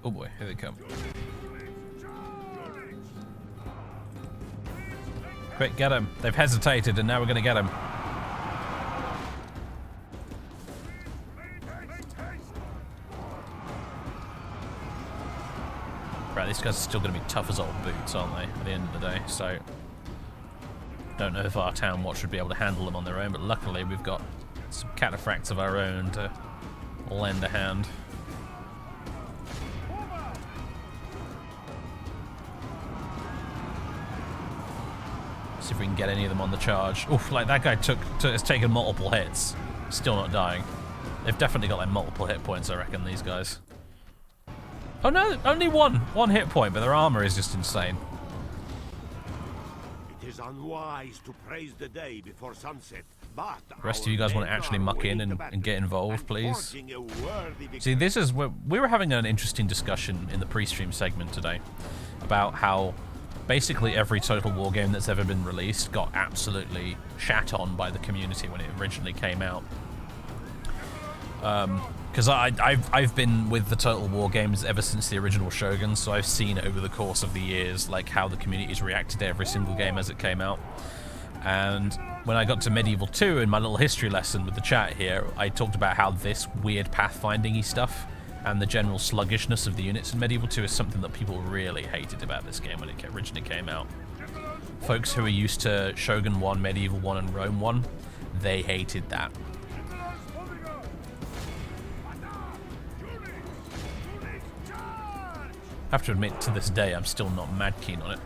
Oh boy, here they come. Quick, get him. They've hesitated and now we're going to get him. Right, these guys are still going to be tough as old boots, aren't they, at the end of the day? So, don't know if our town watch would be able to handle them on their own, but luckily we've got some cataphracts of our own to lend a hand. See if we can get any of them on the charge. Oof, like that guy has taken multiple hits. Still not dying. They've definitely got like multiple hit points, I reckon, these guys. Oh no, only one hit point, but their armor is just insane. It is unwise to praise the day before sunset, but The rest of you guys want to actually muck in and get involved, please? See, this is where we were having an interesting discussion in the pre-stream segment today about how basically every Total War game that's ever been released got absolutely shat on by the community when it originally came out. Because I've been with the Total War games ever since the original Shogun, so I've seen over the course of the years like how the community's reacted to every single game as it came out. And when I got to Medieval 2 in my little history lesson with the chat here, I talked about how this weird pathfinding-y stuff and the general sluggishness of the units in Medieval 2 is something that people really hated about this game when it originally came out. Folks who are used to Shogun 1, Medieval 1, and Rome 1, they hated that. I have to admit, to this day, I'm still not mad keen on it.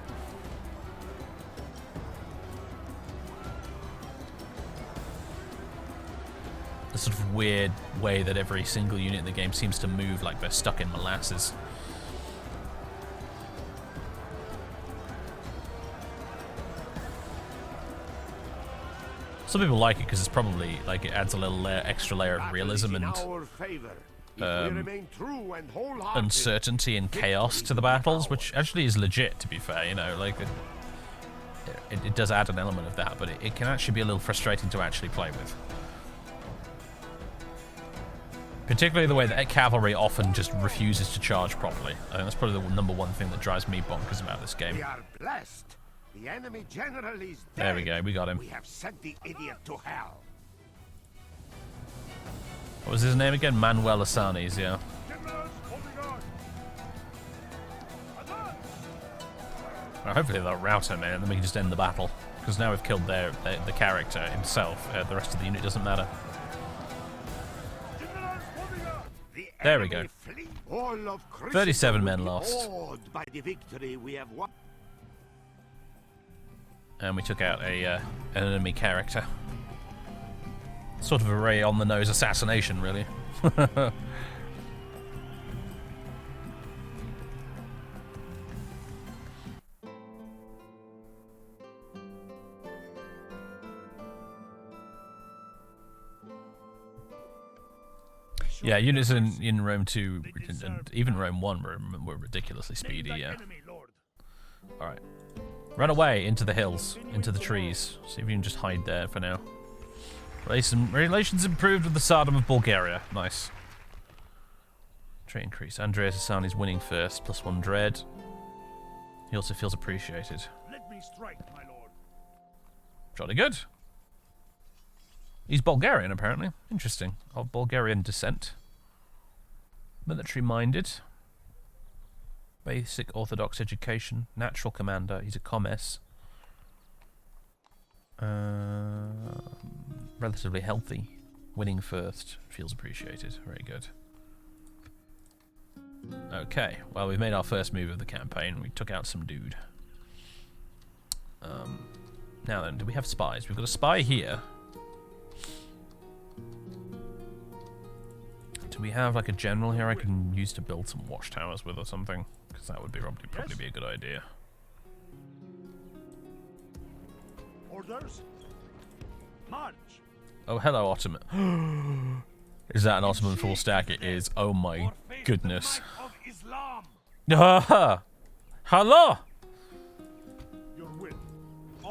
The sort of weird way that every single unit in the game seems to move like they're stuck in molasses. Some people like it because it's probably like it adds a little extra layer of realism and uncertainty and chaos to the battles, which actually is legit, to be fair. You know, like it does add an element of that, but it can actually be a little frustrating to actually play with. Particularly the way that cavalry often just refuses to charge properly. I think that's probably the number one thing that drives me bonkers about this game. We are blessed. The enemy general is dead. There we go, we got him. We have sent the idiot to hell. What was his name again? Manuel Assanis, yeah. Well, hopefully they'll rout him in and then we can just end the battle. Because now we've killed the character himself. The rest of the unit doesn't matter. There we go. 37 men lost. By the victory we have won. And we took out an enemy character. Sort of a Ray on the nose assassination, really. Yeah, units in Rome 2 and even Rome 1 were ridiculously speedy, yeah. Alright. Run away into the hills, into the trees. See if you can just hide there for now. Relations improved with the Tsardom of Bulgaria. Nice. Trait increase. Andreas Asani's winning first, +1 dread. He also feels appreciated. Let me strike, my lord. Jolly good. He's Bulgarian, apparently. Interesting. Of Bulgarian descent. Military-minded. Basic Orthodox education. Natural commander. He's a commess. Relatively healthy. Winning first. Feels appreciated. Very good. Okay. Well, we've made our first move of the campaign. We took out some dude. Now then, do we have spies? We've got a spy here. Do we have like a general here I can use to build some watchtowers with or something? Because that would be probably be a good idea. Orders? March. Oh, hello, Ottoman. Is that an Ottoman full stack? It is. Oh my goodness. Hello!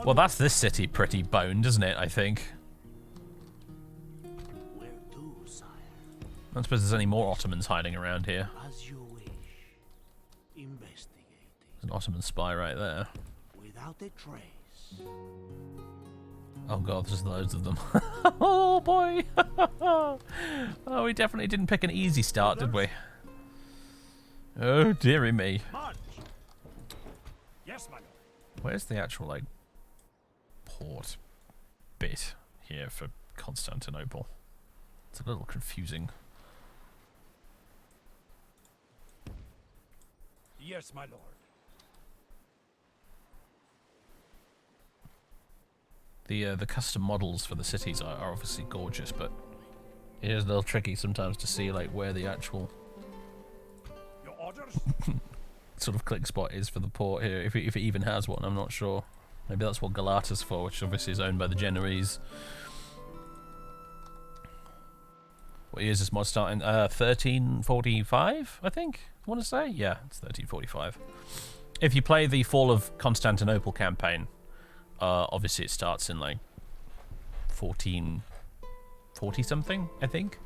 Well, that's this city pretty boned, isn't it, I think? Where to, sire? I don't suppose there's any more Ottomans hiding around here. As you wish. Investigating. There's an Ottoman spy right there. Without a trace. Oh god, there's loads of them. Oh boy! Oh, we definitely didn't pick an easy start, did we? Oh dearie me. March. Yes, my lord. Where's the actual, like, port bit here for Constantinople? It's a little confusing. Yes, my lord. The custom models for the cities are obviously gorgeous, but it is a little tricky sometimes to see like where the actual Your orders? sort of click spot is for the port here, if it even has one. I'm not sure. Maybe that's what Galata's for, which obviously is owned by the Genoese. What year is this mod starting? 1345, I think. I want to say, yeah, it's 1345. If you play the Fall of Constantinople campaign, obviously it starts in like 1440 something, I think.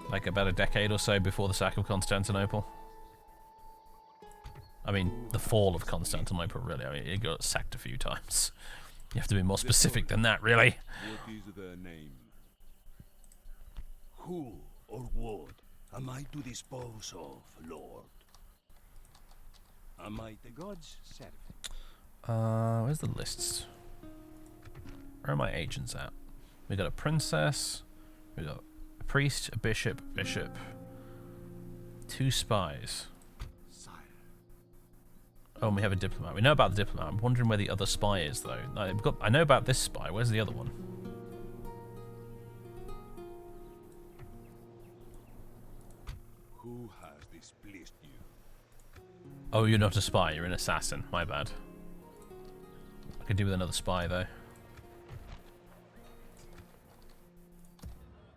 Like about a decade or so before the sack of Constantinople. I mean, the fall of Constantinople, really. I mean, it got sacked a few times. You have to be more specific than that, really. What is their name? Who or what am I to dispose of, Lord? Am I the gods' servant? Where's the lists? Where are my agents at? We got a princess, we got a priest, a bishop, 2 spies. Oh, and we have a diplomat. We know about the diplomat. I'm wondering where the other spy is, though. I know about this spy. Where's the other one? Who has displeased you? Oh, you're not a spy. You're an assassin. My bad. I could do with another spy, though.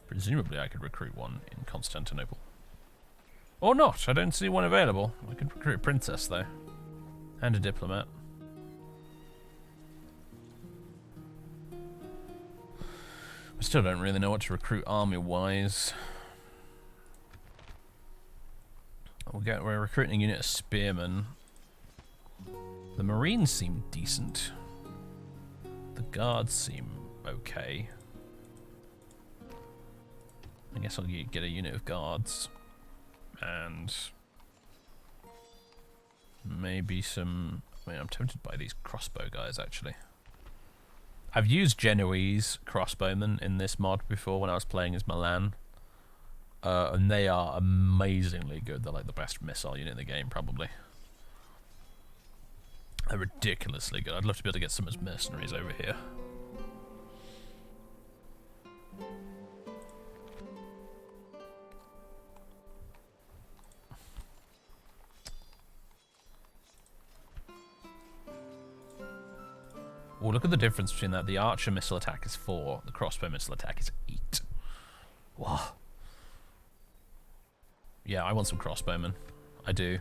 Presumably, I could recruit one in Constantinople. Or not. I don't see one available. I could recruit a princess, though. And a diplomat. I still don't really know what to recruit army-wise. We're recruiting a unit of spearmen. The Marines seem decent. The guards seem okay. I guess I'll get a unit of guards. And maybe some I mean, I'm tempted by these crossbow guys, actually. I've used Genoese crossbowmen in this mod before when I was playing as Milan. And they are amazingly good. They're like the best missile unit in the game, probably. They're ridiculously good. I'd love to be able to get some as mercenaries over here. Oh, look at the difference between that. The archer missile attack is 4. The crossbow missile attack is 8. Wow. Yeah, I want some crossbowmen. I do.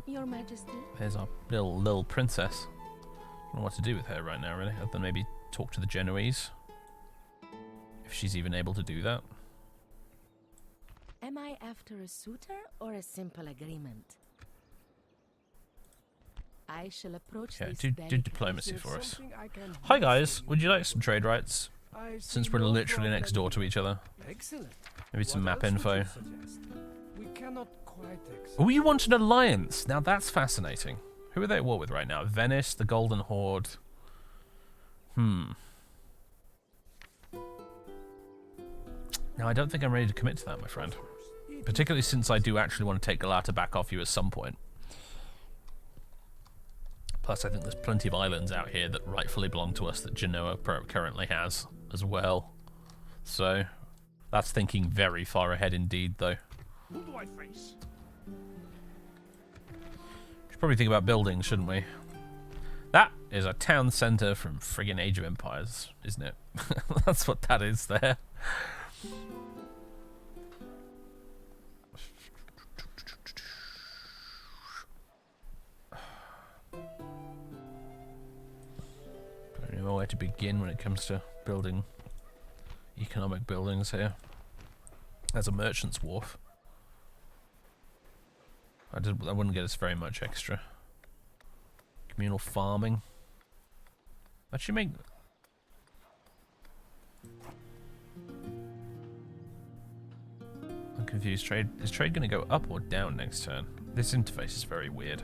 Your Majesty. There's our little princess. I don't know what to do with her right now, really, other than maybe talk to the Genoese. If she's even able to do that. Am I after a suitor or a simple agreement? I shall approach Yeah, this do delicate diplomacy There's for us. something I can Hi do guys, for you. would you like some trade rights? I Since see we're no literally problem. next door to each other. Excellent. Maybe some What map else would info. you suggest? We cannot quite accept. Oh, you want an alliance? Now that's fascinating. Who are they at war with right now? Venice, the Golden Horde. Now I don't think I'm ready to commit to that, my friend. Particularly since I do actually want to take Galata back off you at some point. Plus, I think there's plenty of islands out here that rightfully belong to us that Genoa currently has as well. So, that's thinking very far ahead indeed, though. Who do I face? Should probably think about buildings, shouldn't we? That is a town centre from friggin' Age of Empires, isn't it? That's what that is there. I don't know where to begin when it comes to building economic buildings here. There's a merchant's wharf. I wouldn't get us very much extra. Communal farming. Actually make... I'm confused. Trade is trade going to go up or down next turn? This interface is very weird.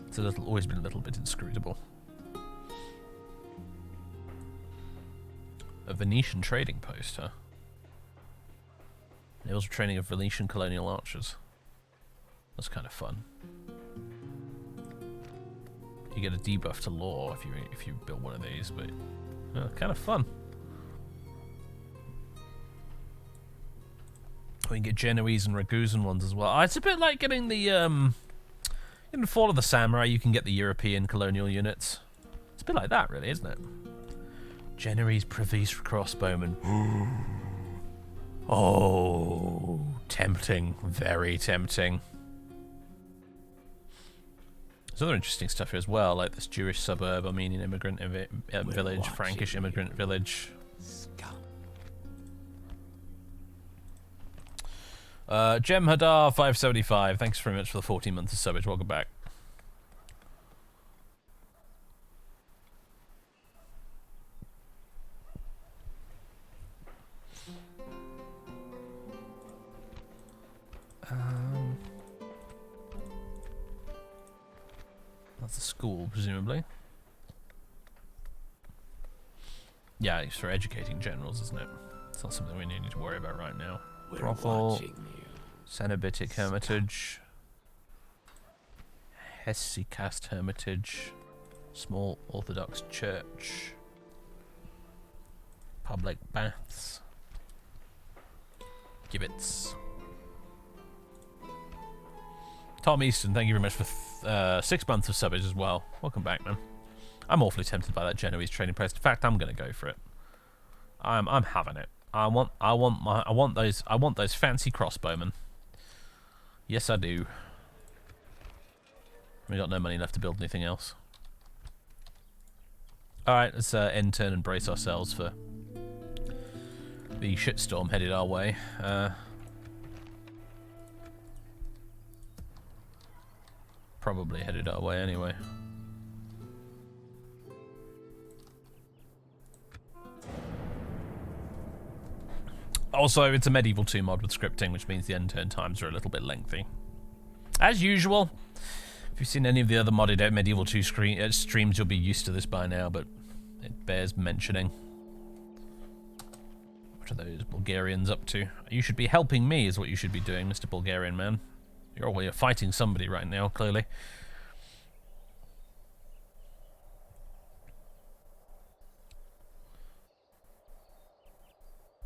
It's always been a little bit inscrutable. A Venetian trading post, huh? Enables training of Venetian colonial archers. That's kind of fun. You get a debuff to law if you build one of these, but kind of fun. We can get Genoese and Ragusan ones as well. It's a bit like getting the in Fall of the Samurai. You can get the European colonial units. It's a bit like that, really, isn't it? Genoese Provis crossbowmen. Oh, tempting, very tempting. There's other interesting stuff here as well, like this Jewish suburb, Armenian immigrant village, Frankish immigrant village. Jem Hadar 575, thanks very much for the 14 months of subbage. Welcome back. That's a school, presumably. Yeah, it's for educating generals, isn't it? It's not something we need to worry about right now. Brothel, Cenobitic Hermitage, Hesychast Hermitage, Small Orthodox Church, Public Baths, Gibbets. Tom Easton, thank you very much for 6 months of subbage as well. Welcome back, man. I'm awfully tempted by that Genoese trading post. In fact, I'm going to go for it. I'm having it. I want those fancy crossbowmen. Yes, I do. We got no money left to build anything else. All right, let's end turn and brace ourselves for the shitstorm headed our way. Probably headed our way anyway. Also, it's a Medieval 2 mod with scripting, which means the end turn times are a little bit lengthy. As usual, if you've seen any of the other modded Medieval 2 streams, you'll be used to this by now, but it bears mentioning. What are those Bulgarians up to? You should be helping me, is what you should be doing, Mr. Bulgarian man. You're fighting somebody right now, clearly.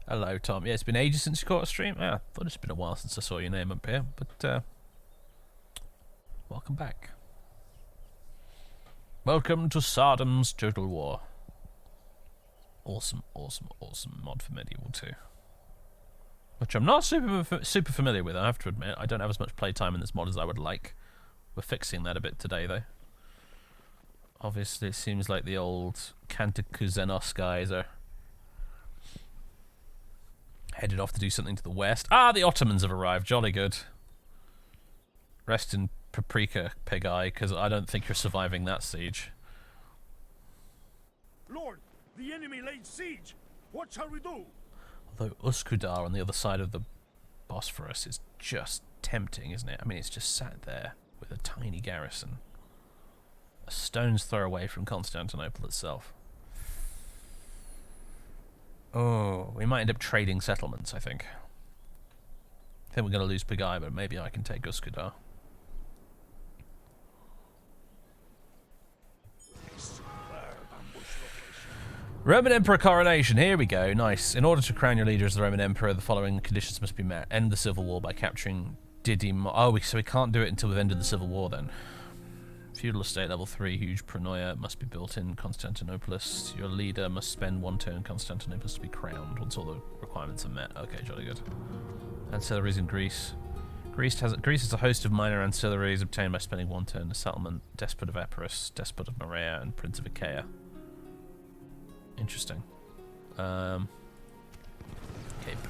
Hello, Tom. Yeah, it's been ages since you caught a stream. I thought it's been a while since I saw your name up here, but welcome back. Welcome to Tsardoms Total War. Awesome, awesome, awesome mod for Medieval 2. Which I'm not super familiar with, I have to admit. I don't have as much playtime in this mod as I would like. We're fixing that a bit today, though. Obviously, it seems like the old Kantakuzenos guys are headed off to do something to the west. Ah, the Ottomans have arrived. Jolly good. Rest in paprika, pig eye, because I don't think you're surviving that siege. Lord, the enemy laid siege. What shall we do? Although Uskudar on the other side of the Bosphorus is just tempting, isn't it? I mean, it's just sat there with a tiny garrison. A stone's throw away from Constantinople itself. Oh, we might end up trading settlements, I think. I think we're going to lose Pagai, but maybe I can take Uskudar. Roman Emperor coronation, here we go, nice. In order to crown your leader as the Roman Emperor, the following conditions must be met. End the civil war by capturing Didymo. Oh, so we can't do it until we've ended the civil war then. Feudal estate level 3, huge pronoia must be built in Constantinopolis. Your leader must spend 1 turn in Constantinople to be crowned once all the requirements are met. Okay, jolly good. Ancillaries in Greece. Greece has a host of minor ancillaries obtained by spending 1 turn. The settlement, Despot of Epirus, Despot of Morea, and Prince of Achaia. Interesting. Okay,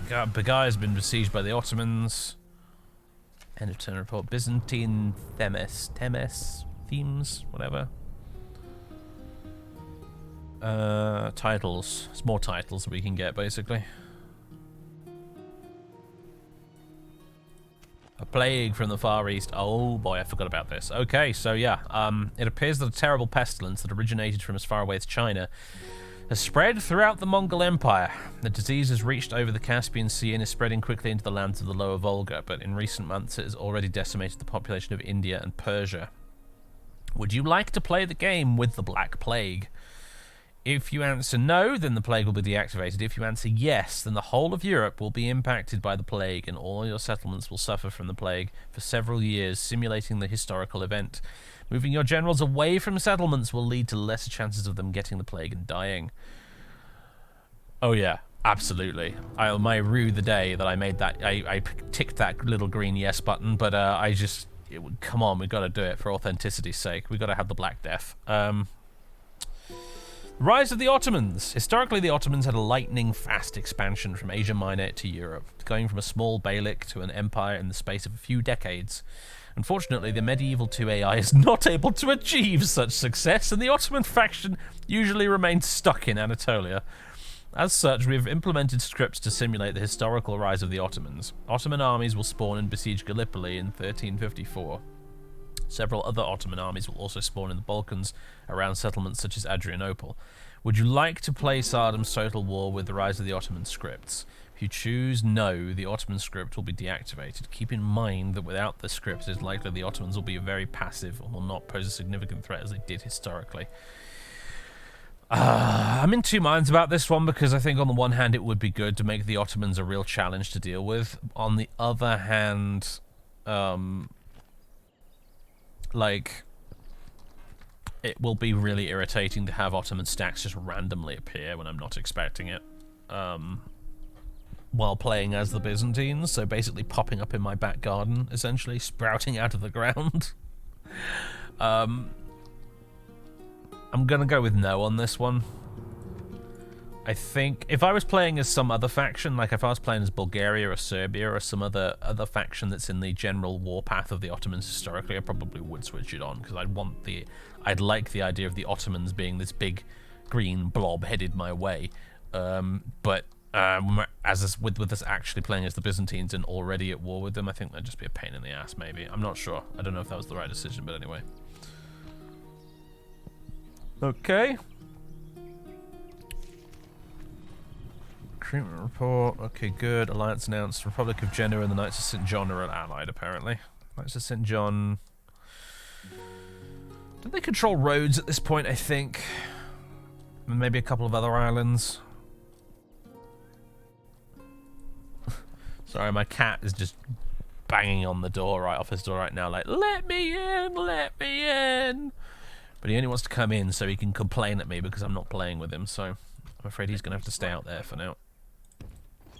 Bagai has been besieged by the Ottomans. End of turn report. Byzantine Themes, whatever. Titles. It's more titles we can get, basically. A plague from the Far East. Oh boy, I forgot about this. Okay, so yeah, it appears that a terrible pestilence that originated from as far away as China has spread throughout the Mongol Empire. The disease has reached over the Caspian Sea and is spreading quickly into the lands of the lower Volga, but in recent months it has already decimated the population of India and Persia. Would you like to play the game with the Black Plague? If you answer no, then the plague will be deactivated. If you answer yes, then the whole of Europe will be impacted by the plague and all your settlements will suffer from the plague for several years, simulating the historical event. Moving your generals away from settlements will lead to lesser chances of them getting the plague and dying. Oh yeah, absolutely. I rue the day that I made that. I ticked that little green yes button, but come on, we've got to do it for authenticity's sake. We've got to have the Black Death. Rise of the Ottomans. Historically, the Ottomans had a lightning-fast expansion from Asia Minor to Europe, going from a small beylik to an empire in the space of a few decades. Unfortunately, the medieval 2 AI is not able to achieve such success, and the Ottoman faction usually remains stuck in Anatolia. As such, we have implemented scripts to simulate the historical rise of the Ottomans. Ottoman armies will spawn and besiege Gallipoli in 1354. Several other Ottoman armies will also spawn in the Balkans around settlements such as Adrianople. Would you like to play Tsardoms Total War with the rise of the Ottoman scripts? If you choose no, the Ottoman script will be deactivated. Keep in mind that without the script, it is likely the Ottomans will be very passive and will not pose a significant threat as they did historically. I'm in two minds about this one because I think on the one hand it would be good to make the Ottomans a real challenge to deal with. On the other hand, it will be really irritating to have Ottoman stacks just randomly appear when I'm not expecting it. While playing as the Byzantines, so basically popping up in my back garden, essentially, sprouting out of the ground. I'm gonna go with no on this one. I think if I was playing as some other faction, like if I was playing as Bulgaria or Serbia or some other faction that's in the general warpath of the Ottomans historically, I probably would switch it on because I'd like the idea of the Ottomans being this big green blob headed my way. But With us actually playing as the Byzantines and already at war with them, I think that'd just be a pain in the ass, maybe. I'm not sure. I don't know if that was the right decision, but anyway. Okay. Recruitment report. Okay, good. Alliance announced. Republic of Genoa and the Knights of St. John are allied, apparently. Knights of St. John... Do they control Rhodes at this point, I think? And maybe a couple of other islands. Sorry, my cat is just banging on the door, right off his door right now, like, let me in, let me in. But he only wants to come in so he can complain at me because I'm not playing with him, so I'm afraid he's going to have to stay out there for now.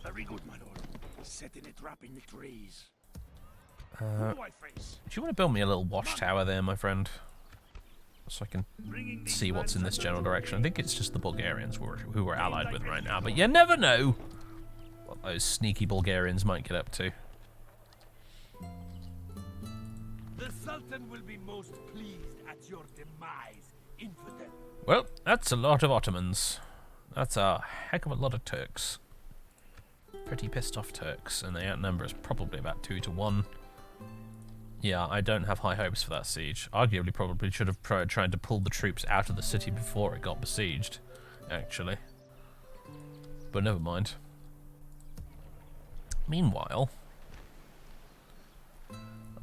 Very good, my lord. Setting a trap in the trees. Do you want to build me a little watchtower there, my friend? So I can see what's in this general direction. I think it's just the Bulgarians who we're allied with right now, but you never know what those sneaky Bulgarians might get up to. The Sultan will be most pleased at your demise, infidel. Well, that's a lot of Ottomans. That's a heck of a lot of Turks. Pretty pissed off Turks, and they outnumber us probably about 2 to 1. Yeah, I don't have high hopes for that siege. Arguably, probably should have tried to pull the troops out of the city before it got besieged, actually. But never mind. Meanwhile,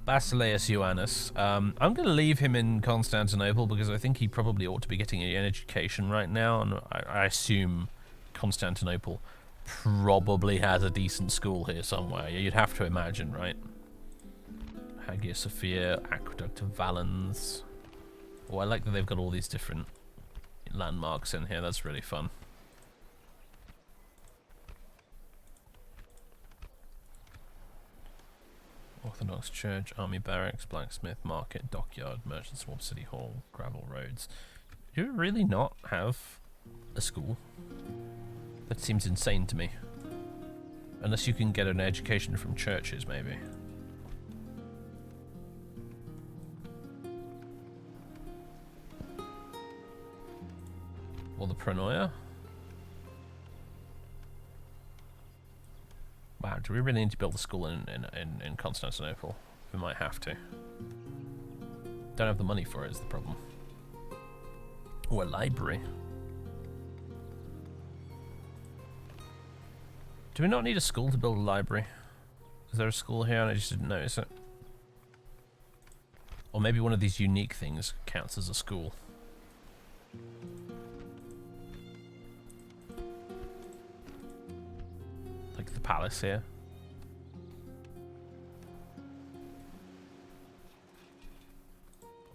Basileus Ioannis. I'm going to leave him in Constantinople because I think he probably ought to be getting an education right now, and I assume Constantinople probably has a decent school here somewhere. You'd have to imagine, right? Hagia Sophia, Aqueduct of Valens. Oh, I like that they've got all these different landmarks in here. That's really fun. Orthodox Church, Army Barracks, Blacksmith, Market, Dockyard, Merchant Swamp, City Hall, Gravel Roads. Do you really not have a school? That seems insane to me. Unless you can get an education from churches, maybe. Or the Pronoia? Wow, do we really need to build a school in Constantinople? We might have to. Don't have the money for it is the problem. Or a library. Do we not need a school to build a library? Is there a school here and I just didn't notice it? Or maybe one of these unique things counts as a school. Like the palace here.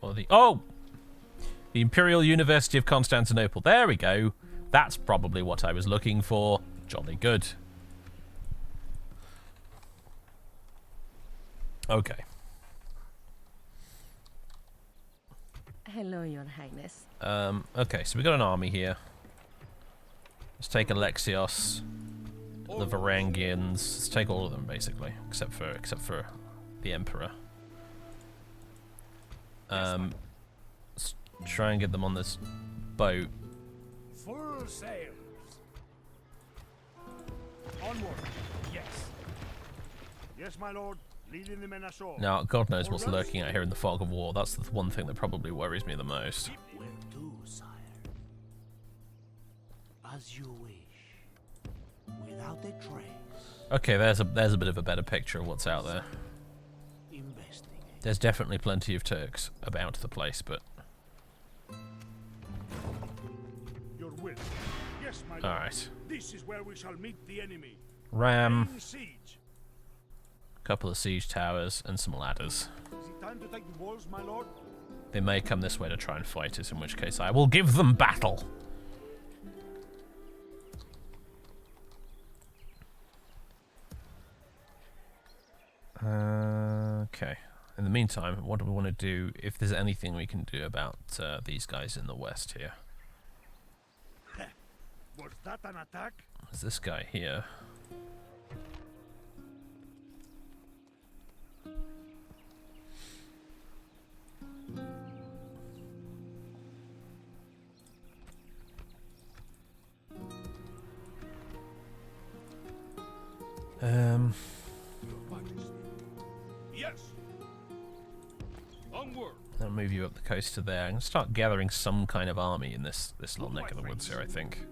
Or the... Oh! The Imperial University of Constantinople. There we go. That's probably what I was looking for. Jolly good. Okay. Hello, Your Highness. Okay, so we got an army here. Let's take Alexios, the Varangians. Let's take all of them basically, except for the Emperor. Let's try and get them on this boat. Full sails. Onward. Yes. Yes, my lord. Leading the men ashore. Now, God knows what's lurking out here in the fog of war. That's the one thing that probably worries me the most. Where to, sire? As you wish. Without a trace. Okay, there's a bit of a better picture of what's out there. Investigate. There's definitely plenty of Turks about the place, but... Your will. Yes, my lord. Alright. This is where we shall meet the enemy. Ram, In siege. couple of siege towers, and some ladders. Is it time to take the walls, my lord? They may come this way to try and fight us, in which case I will give them battle. Okay. In the meantime, what do we want to do, if there's anything we can do about these guys in the west here? Was that an attack? There's this guy here. Yes. Onward. I'll move you up the coast to there. I'm gonna start gathering some kind of army in this little neck of the woods here, I think.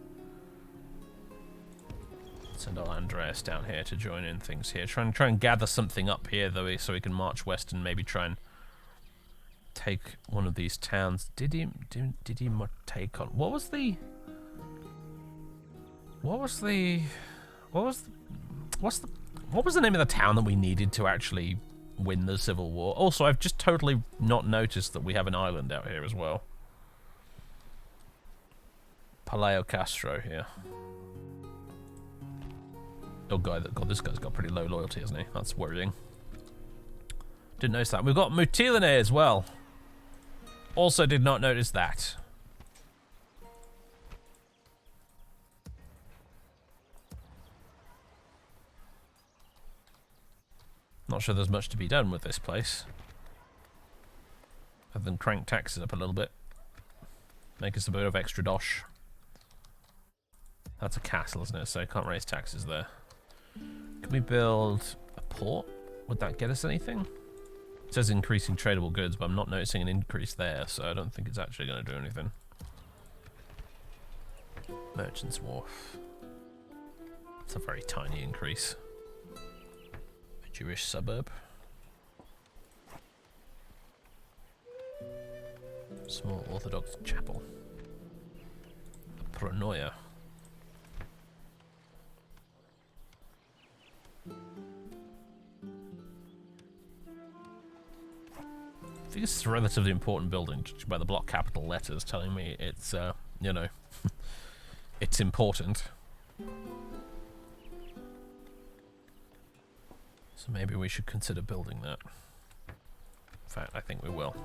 Send our Andreas down here to join in things here. Try and gather something up here though, so we can march west and maybe try and take one of these towns. Did he take on? What was the name of the town that we needed to actually win the civil war? Also, I've just totally not noticed that we have an island out here as well. Paleo Castro here. Oh god, this guy's got pretty low loyalty, hasn't he? That's worrying. Didn't notice that. We've got Mutilene as well. Also did not notice that. Not sure there's much to be done with this place. Other than crank taxes up a little bit. Make us a bit of extra dosh. That's a castle, isn't it? So I can't raise taxes there. Can we build a port? Would that get us anything? It says increasing tradable goods, but I'm not noticing an increase there, so I don't think it's actually going to do anything. Merchant's Wharf. It's a very tiny increase. A Jewish suburb. Small Orthodox chapel. A pronoia. I think it's a relatively important building, judging by the block capital letters telling me it's, you know, it's important. So maybe we should consider building that. In fact, I think we will.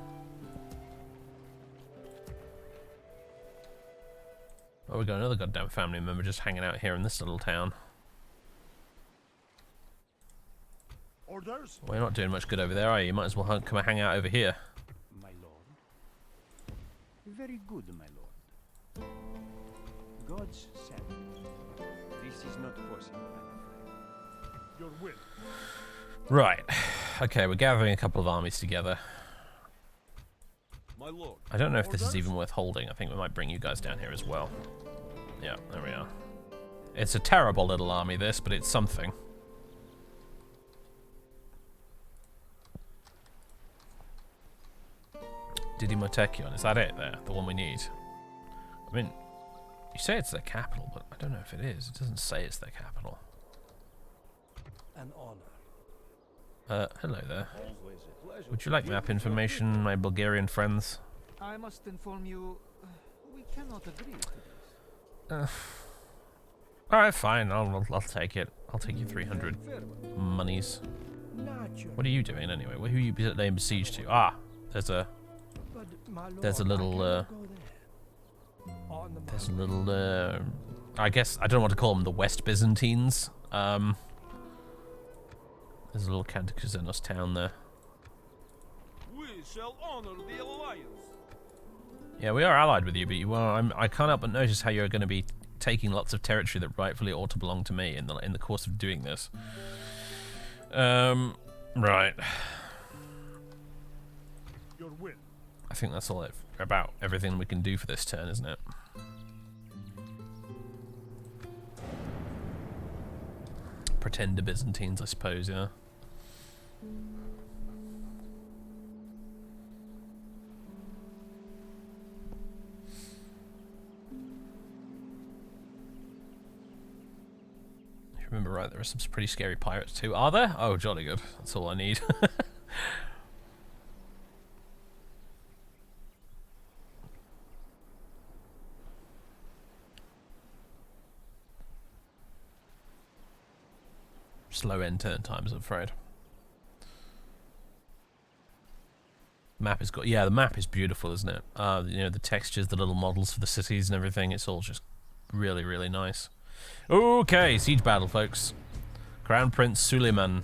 Oh, we got another goddamn family member just hanging out here in this little town. Orders? Well, you're not doing much good over there, are you? You might as well come and hang out over here. My lord. Very good, my lord. God's said. This is not possible, I'm afraid. Your will. Right. Okay, we're gathering a couple of armies together. My lord. I don't know if this is even worth holding. I think we might bring you guys down here as well. Yeah, there we are. It's a terrible little army, this, but it's something. Didimotekion, is that it there? The one we need? I mean, you say it's their capital, but I don't know if it is. It doesn't say it's their capital. An honor. Hello there. Always a pleasure. Would you like map information, my Bulgarian friends? I must inform you, we cannot agree to this. Alright, fine. I'll take it. I'll take you 300 monies. Naturally. What are you doing anyway? Who are you laying siege to? Ah, there's a little, there's a little, I guess, I don't know what to call them, the West Byzantines. There's a little Cantacuzenos town there. We shall honor the alliance. Yeah, we are allied with you, but you are, I can't help but notice how you're going to be taking lots of territory that rightfully ought to belong to me in the course of doing this. Right. Your will. I think that's all about everything we can do for this turn, isn't it? Pretender Byzantines, I suppose, yeah. If you remember right, there are some pretty scary pirates too. Are there? Oh, jolly good. That's all I need. Slow end turn times, I'm afraid. Map is yeah, the map is beautiful, isn't it? You know, the textures, the little models for the cities and everything, it's all just really, really nice. Okay, siege battle, folks. Crown Prince Suleiman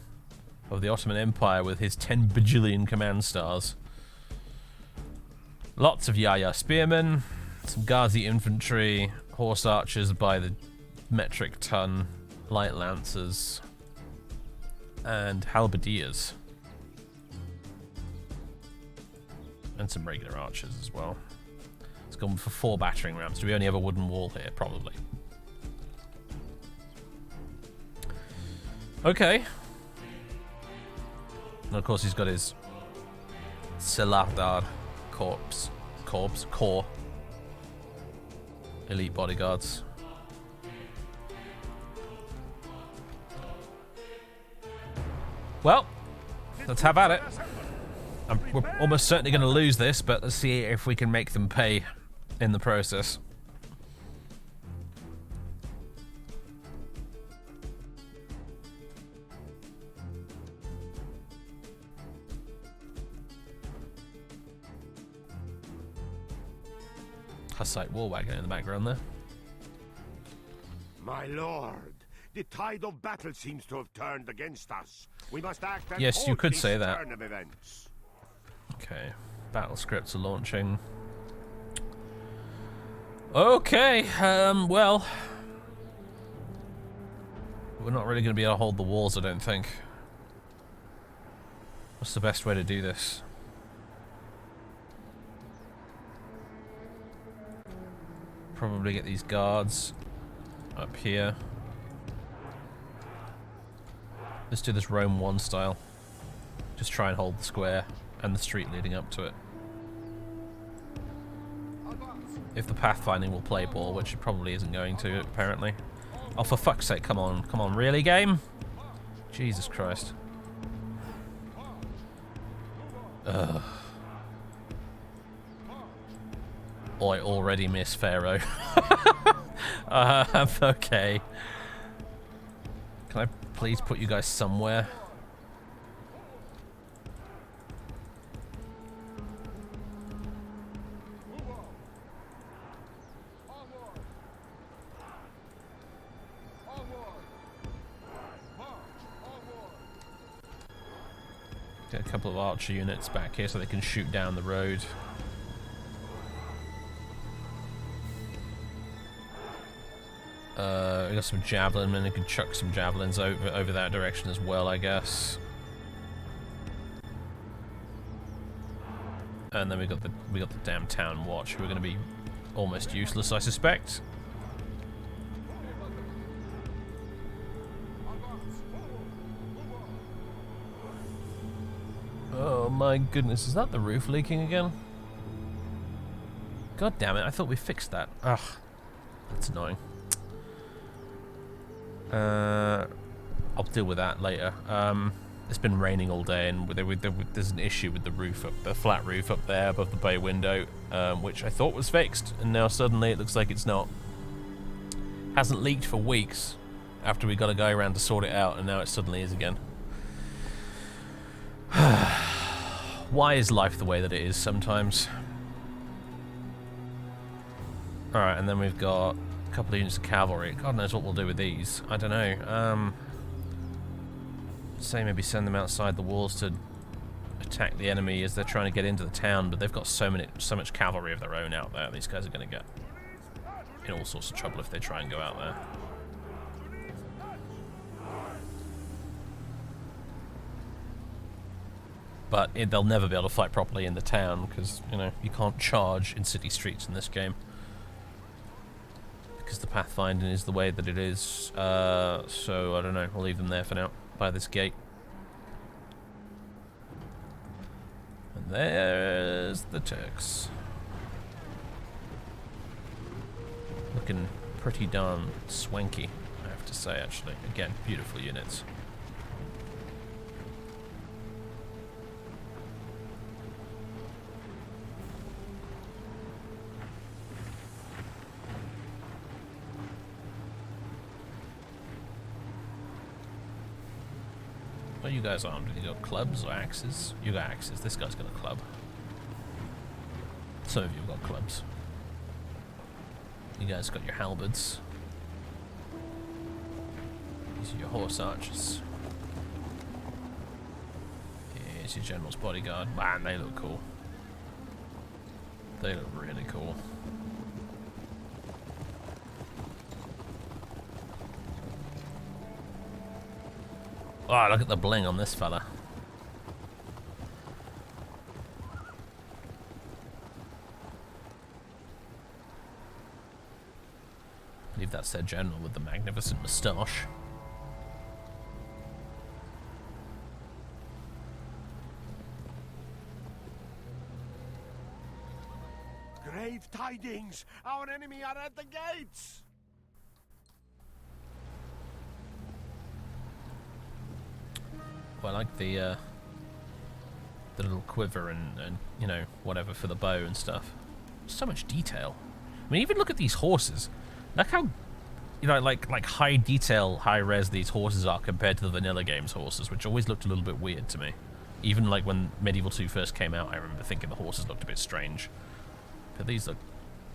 of the Ottoman Empire with his 10 bajillion command stars. Lots of Yaya spearmen, some Ghazi infantry, horse archers by the metric ton, light lancers. And halberdiers. And some regular archers as well. It's gone for 4 battering rams. Do we only have a wooden wall here? Probably. Okay. And of course he's got his Silardar corps. Elite bodyguards. Well, let's have at it. We're almost certainly going to lose this, but let's see if we can make them pay in the process. Hussite war wagon in the background there. My lord, the tide of battle seems to have turned against us. We must act and Yes, you halt could this say that. turn of events. Okay, battle scripts are launching. Okay, well, we're not really going to be able to hold the walls, I don't think. What's the best way to do this? Probably get these guards up here. Let's do this Rome 1 style. Just try and hold the square and the street leading up to it. If the pathfinding will play ball, which it probably isn't going to, apparently. Oh, for fuck's sake, come on. Come on, really, game? Jesus Christ. Ugh. Oh, I already miss Pharaoh. Okay. Can I please put you guys somewhere? Get a couple of archer units back here so they can shoot down the road. We got some javelin men, and can chuck some javelins over that direction as well, I guess. And then we got the damn town watch, who are going to be almost useless, I suspect. Oh my goodness, is that the roof leaking again? God damn it, I thought we fixed that. Ugh, that's annoying. I'll deal with that later. It's been raining all day, and there's an issue with the roof, the flat roof up there above the bay window, which I thought was fixed, and now suddenly it looks like it's not. Hasn't leaked for weeks after we got a guy around to sort it out, and now it suddenly is again. Why is life the way that it is sometimes? Alright, and then we've got a couple of units of cavalry. God knows what we'll do with these. I don't know. Say maybe send them outside the walls to attack the enemy as they're trying to get into the town, but they've got so much cavalry of their own out there. These guys are going to get in all sorts of trouble if they try and go out there. But they'll never be able to fight properly in the town because, you know, you can't charge in city streets in this game. Because the pathfinding is the way that it is. So, I don't know. I'll leave them there for now, by this gate. And there's the Turks. Looking pretty darn swanky, I have to say, actually. Again, beautiful units. What are you guys armed with? You got clubs or axes? You got axes. This guy's got a club. Some of you have got clubs. You guys got your halberds. These are your horse archers. Here's your general's bodyguard. Man, they look cool. They look really cool. Oh, look at the bling on this fella. I believe that's their general with the magnificent moustache. Grave tidings! Our enemy are at the gates! Well, I like the little quiver and you know, whatever for the bow and stuff. So much detail. I mean, even look at these horses. Look how, you know, like high detail, high res these horses are compared to the vanilla games horses, which always looked a little bit weird to me. Even like when Medieval 2 first came out, I remember thinking the horses looked a bit strange. But these look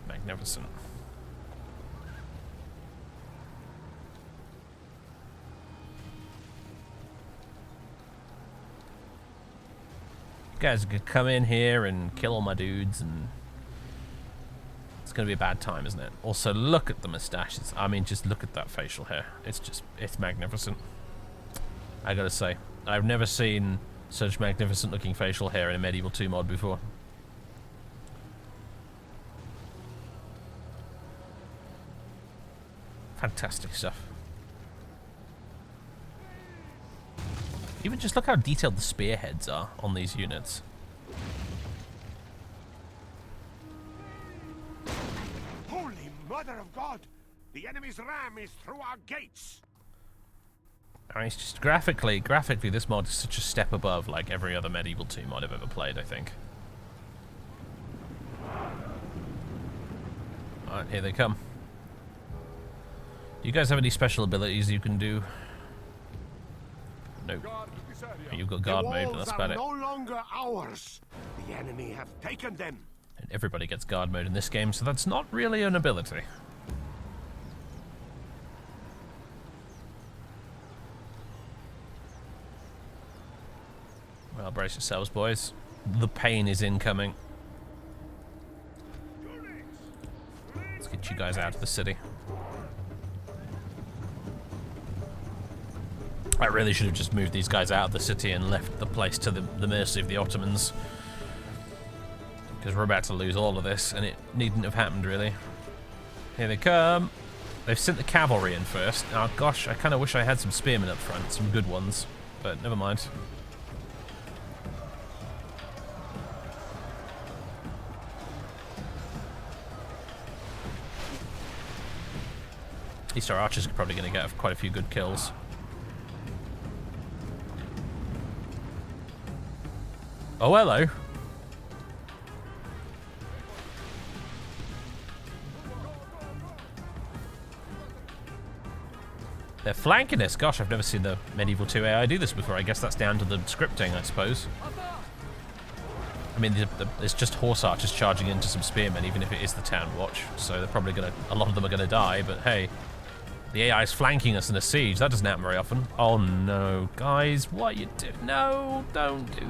magnificent. You guys could come in here and kill all my dudes, and it's going to be a bad time, isn't it? Also, look at the mustaches. I mean, just look at that facial hair. It's magnificent. I gotta say, I've never seen such magnificent looking facial hair in a Medieval 2 mod before. Fantastic stuff. Even just look how detailed the spearheads are on these units. Holy Mother of God! The enemy's ram is through our gates! I mean, it's just graphically, this mod is such a step above like every other Medieval 2 mod I've ever played, I think. Alright, here they come. Do you guys have any special abilities you can do? Nope. You've got guard mode, and that's about it. No longer ours. The enemy have taken them. And everybody gets guard mode in this game, so that's not really an ability. Well, brace yourselves, boys. The pain is incoming. Let's get you guys out of the city. I really should have just moved these guys out of the city and left the place to the mercy of the Ottomans. Because we're about to lose all of this, and it needn't have happened, really. Here they come. They've sent the cavalry in first. Oh, gosh, I kind of wish I had some spearmen up front, some good ones. But never mind. At least our archers are probably going to get quite a few good kills. Oh, hello. They're flanking us. Gosh, I've never seen the Medieval 2 AI do this before. I guess that's down to the scripting, I suppose. I mean, it's just horse archers charging into some spearmen, even if it is the town watch. So they're probably going to... A lot of them are going to die, but hey. The AI is flanking us in a siege. That doesn't happen very often. Oh, no. Guys, what you do? No, don't do...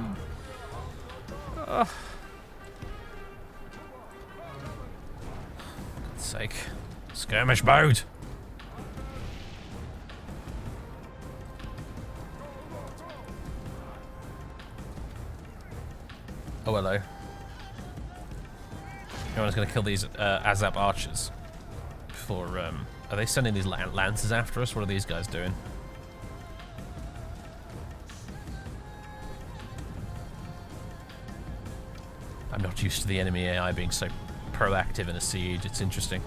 Ugh. For God's sake. Skirmish mode! Oh, hello. Everyone's going to kill these Azap archers. Before, are they sending these lances after us? What are these guys doing? I'm not used to the enemy AI being so proactive in a siege. It's interesting.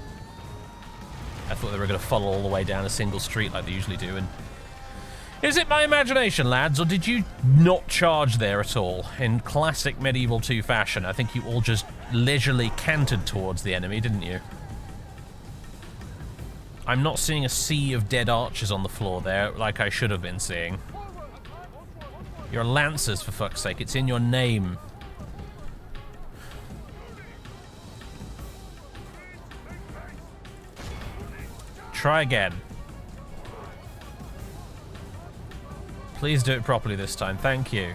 I thought they were going to follow all the way down a single street like they usually do. And is it my imagination, lads, or did you not charge there at all? In classic Medieval 2 fashion, I think you all just leisurely cantered towards the enemy, didn't you? I'm not seeing a sea of dead archers on the floor there like I should have been seeing. You're lancers, for fuck's sake. It's in your name. Try again. Please do it properly this time. Thank you.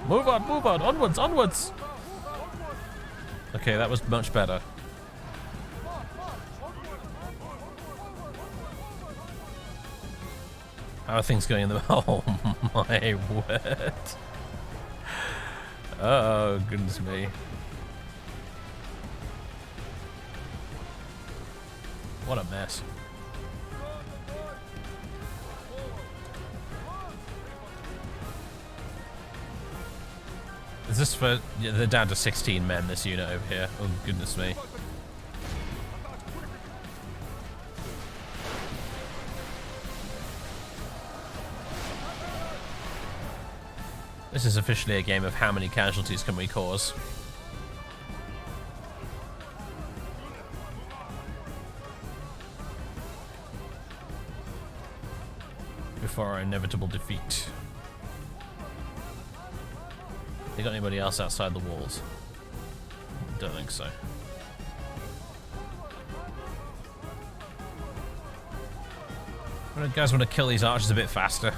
Move on, move on. Onwards, onwards. Okay, that was much better. How are things going in the... Oh my word. Oh, goodness me. What a mess. Is this for... Yeah, they're down to 16 men, this unit over here. Oh, goodness me. This is officially a game of how many casualties can we cause. Before our inevitable defeat. They got anybody else outside the walls? Don't think so. You guys want to kill these archers a bit faster?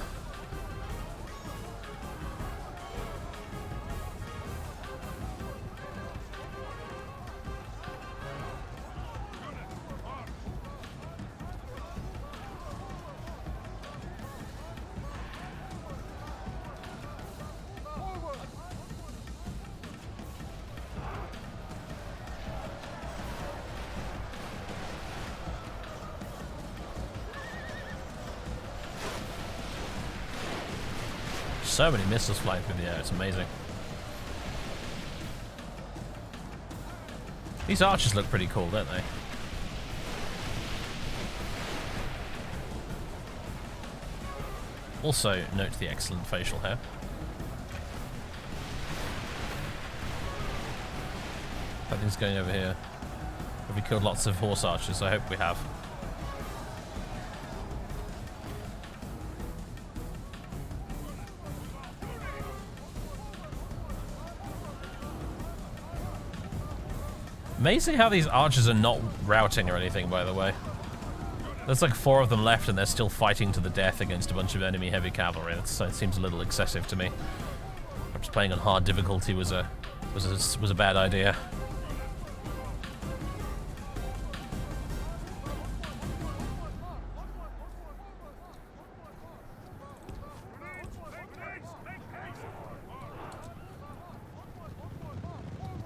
So many missiles flying through the air, it's amazing. These archers look pretty cool, don't they? Also, note the excellent facial hair. Nothing's going over here. Have we killed lots of horse archers? I hope we have. Amazing how these archers are not routing or anything, by the way. There's like 4 of them left and they're still fighting to the death against a bunch of enemy heavy cavalry. So it seems a little excessive to me. Perhaps playing on hard difficulty was a bad idea.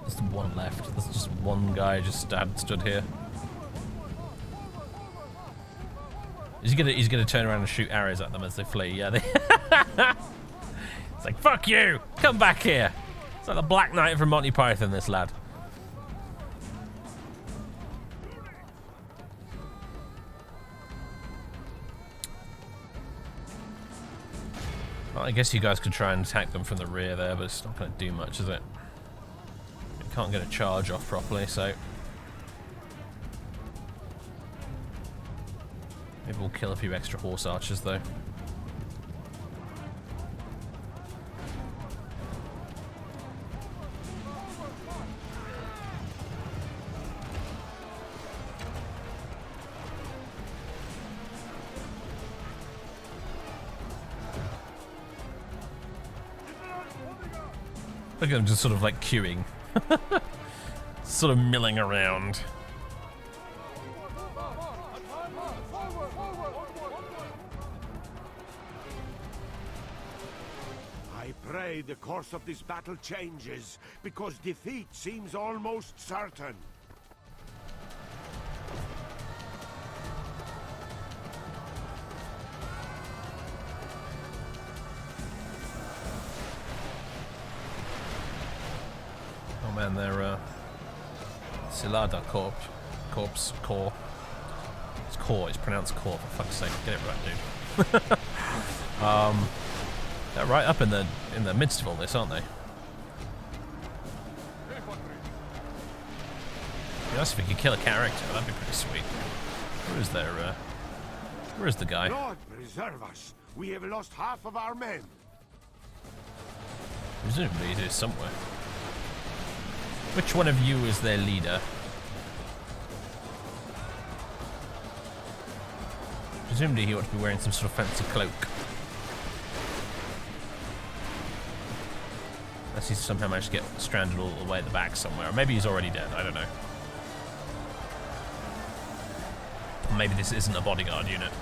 There's one left. There's just one guy just stood here. He's gonna turn around and shoot arrows at them as they flee. Yeah, they. It's like, fuck you! Come back here! It's like the Black Knight from Monty Python, this lad. Well, I guess you guys could try and attack them from the rear there, but it's not going to do much, is it? You can't get a charge off properly, so... Maybe we'll kill a few extra horse archers, though. Look at them just sort of like queuing. Sort of milling around. I pray the course of this battle changes, because defeat seems almost certain. Oh man, they're Silada Corps. It's core, it's pronounced core, for fuck's sake. Get it right, dude. They're right up in the midst of all this, aren't they? Yes, if we could kill a character, that'd be pretty sweet. Where's the guy? Lord preserve us. We have lost half of our men. Presumably it is somewhere. Which one of you is their leader? Presumably he ought to be wearing some sort of fancy cloak. Unless he's somehow managed to get stranded all the way at the back somewhere. Or maybe he's already dead, I don't know. Or maybe this isn't a bodyguard unit.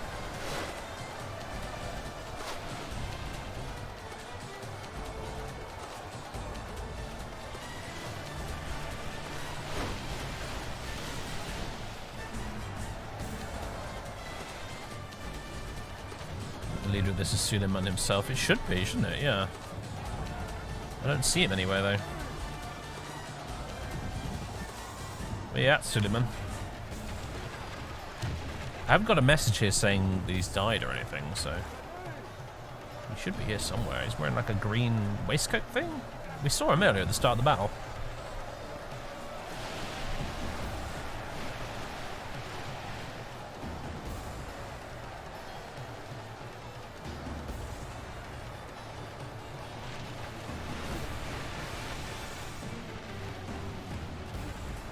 leader of this is Suleiman himself. It should be, shouldn't it? Yeah. I don't see him anywhere, though. But yeah, Suleiman. I haven't got a message here saying that he's died or anything, so... He should be here somewhere. He's wearing like a green waistcoat thing? We saw him earlier at the start of the battle.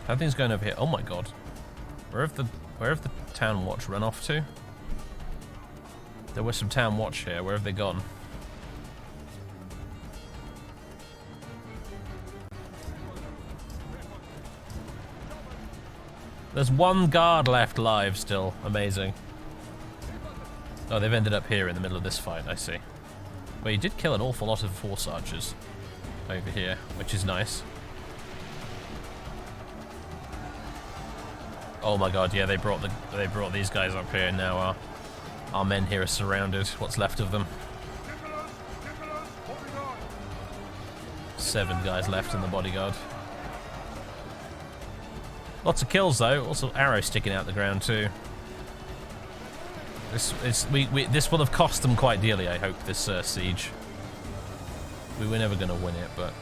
That thing's going over here. Oh my god. Where have the town watch run off to? There was some town watch here. Where have they gone? There's one guard left alive still. Amazing. Oh, they've ended up here in the middle of this fight, I see. Well, you did kill an awful lot of force archers over here, which is nice. Oh my god, yeah, they brought these guys up here, and now our men here are surrounded. What's left of them? 7 guys left in the bodyguard. Lots of kills though, also arrows sticking out the ground too. This will have cost them quite dearly, I hope, this siege. We were never going to win it, but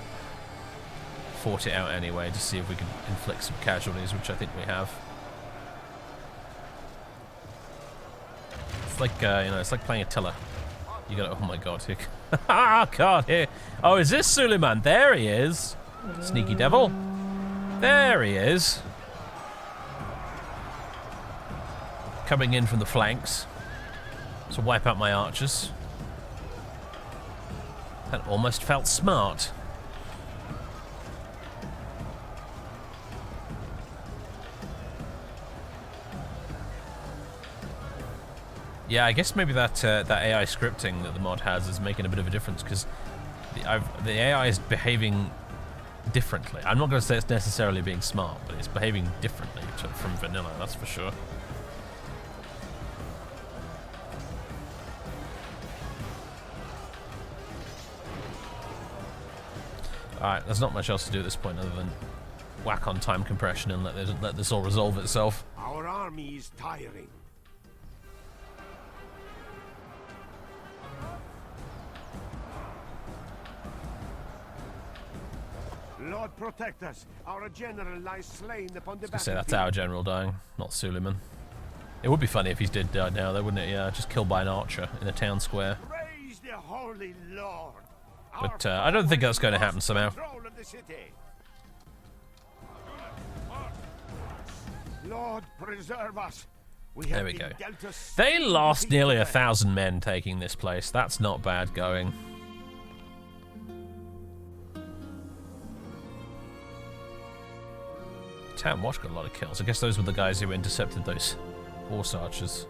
fought it out anyway to see if we could inflict some casualties, which I think we have. It's like you know, it's like playing Attila. You got oh my god, here. Ah god, here. Oh, is this Suleiman? There he is. Sneaky devil. There he is. Coming in from the flanks to wipe out my archers. That almost felt smart. Yeah, I guess maybe that that AI scripting that the mod has is making a bit of a difference, because the AI is behaving differently. I'm not going to say it's necessarily being smart, but it's behaving differently from vanilla, that's for sure. Alright, there's not much else to do at this point other than whack on time compression and let this all resolve itself. Our army is tiring. Lord protect us. Our general lies slain upon the battlefield. I was gonna say that's our general dying, not Suleiman. It would be funny if he did die now, though, wouldn't it? Yeah, just killed by an archer in a town square. Praise the Holy Lord. But I don't think that's going to happen somehow. Lord preserve us. There we go. They lost nearly 1,000 men taking this place. That's not bad going. Town Watch got a lot of kills. I guess those were the guys who intercepted those horse archers.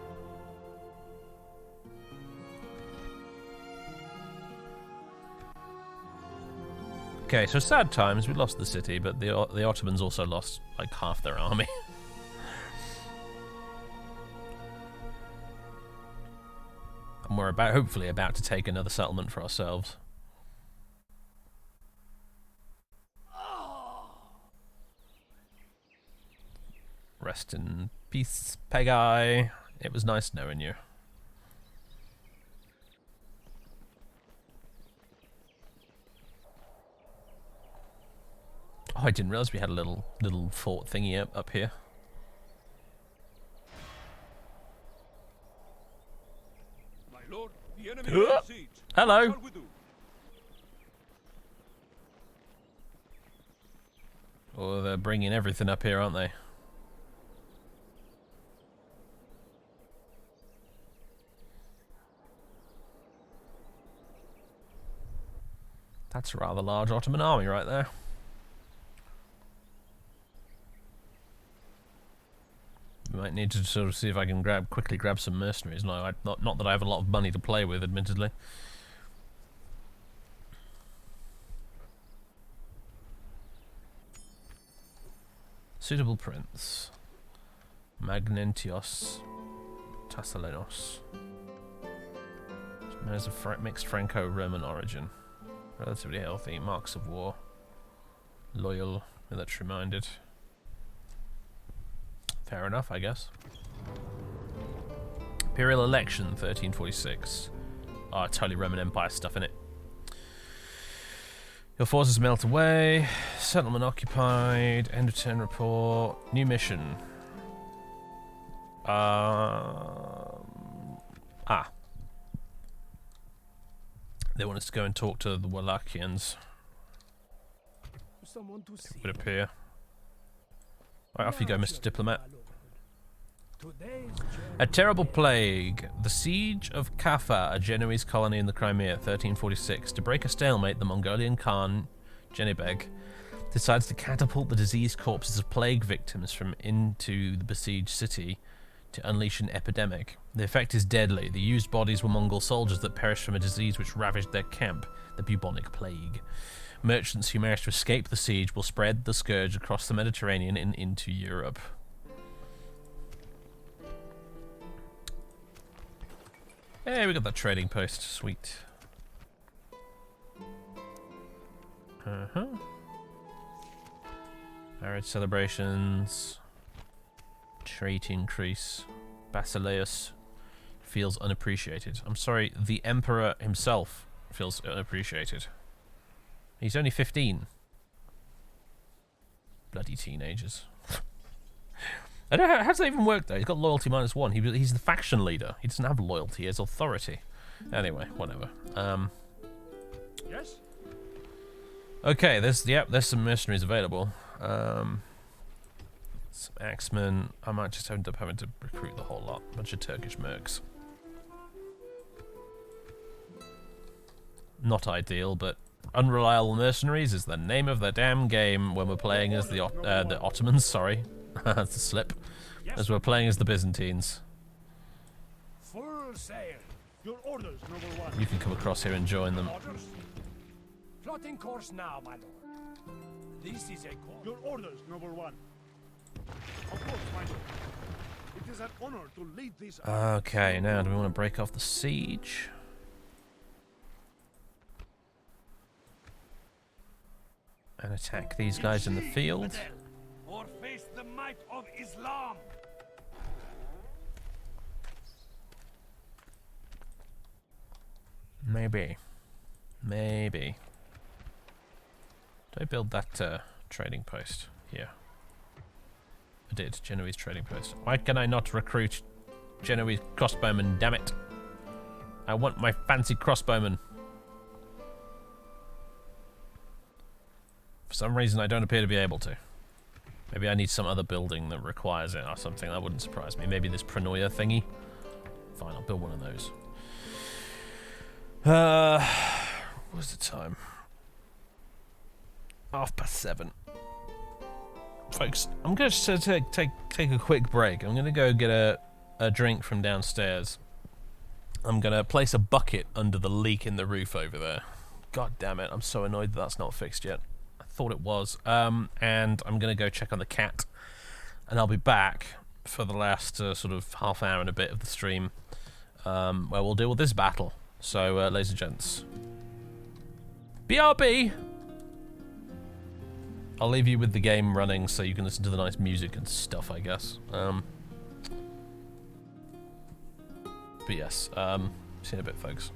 Okay, so sad times. We lost the city, but the Ottomans also lost like half their army. And we're hopefully about to take another settlement for ourselves. Rest in peace, Pegai. It was nice knowing you. Oh, I didn't realize we had a little fort thingy up here. My lord, the enemy is in siege. Hello. What shall we do? Oh, they're bringing everything up here, aren't they? That's a rather large Ottoman army right there. We might need to sort of see if I can quickly grab some mercenaries. No, not that I have a lot of money to play with, admittedly. Suitable prince. Magnentios Tassalenos. There's a mixed Franco-Roman origin. Relatively healthy. Marks of war. Loyal. Military minded. Fair enough, I guess. Imperial election, 1346. Oh, totally Roman Empire stuff in it. Your forces melt away. Settlement occupied. End of turn report. New mission. They want us to go and talk to the Wallachians. Someone to see. It would appear. Right, off you go, Mr. Diplomat. A terrible plague. The siege of Kaffa, a Genoese colony in the Crimea, 1346. To break a stalemate, the Mongolian Khan, Genibeg, decides to catapult the diseased corpses of plague victims from into the besieged city to unleash an epidemic. The effect is deadly. The used bodies were Mongol soldiers that perished from a disease which ravaged their camp, the bubonic plague. Merchants who managed to escape the siege will spread the scourge across the Mediterranean and into Europe. Hey, we got that trading post. Sweet. Marriage celebrations. Trait increase. Basileus feels unappreciated. I'm sorry, the Emperor himself feels unappreciated. He's only 15. Bloody teenagers. I don't know, how does that even work though? He's got loyalty -1. He's the faction leader. He doesn't have loyalty, he has authority. Anyway, whatever. Yes? Okay, there's some mercenaries available. Some axemen. I might just end up having to recruit the whole lot. Bunch of Turkish mercs. Not ideal, but unreliable mercenaries is the name of the damn game when we're playing as the Ottomans. Sorry, that's a slip. As we're playing as the Byzantines. Full sail. Your orders, noble one. You can come across here and join them. Orders. Plotting course now, my lord. This is a call. Your orders, noble one. Of course, my lord. It is an honor to lead this. Okay, now do we want to break off the siege? And attack these guys in the field? Or face the might of Islam. Maybe. Maybe. Did I build that trading post? Yeah. I did. Genoese trading post. Why can I not recruit Genoese crossbowmen, damn it? I want my fancy crossbowmen. For some reason I don't appear to be able to. Maybe I need some other building that requires it or something. That wouldn't surprise me. Maybe this Pranoia thingy. Fine, I'll build one of those. What's the time? 7:30. Folks, I'm going to take a quick break. I'm going to go get a drink from downstairs. I'm going to place a bucket under the leak in the roof over there. God damn it, I'm so annoyed that that's not fixed yet. I thought it was. And I'm going to go check on the cat. And I'll be back for the last sort of half hour and a bit of the stream, where we'll deal with this battle. So, ladies and gents, BRB! I'll leave you with the game running so you can listen to the nice music and stuff, I guess. But yes, see you in a bit, folks.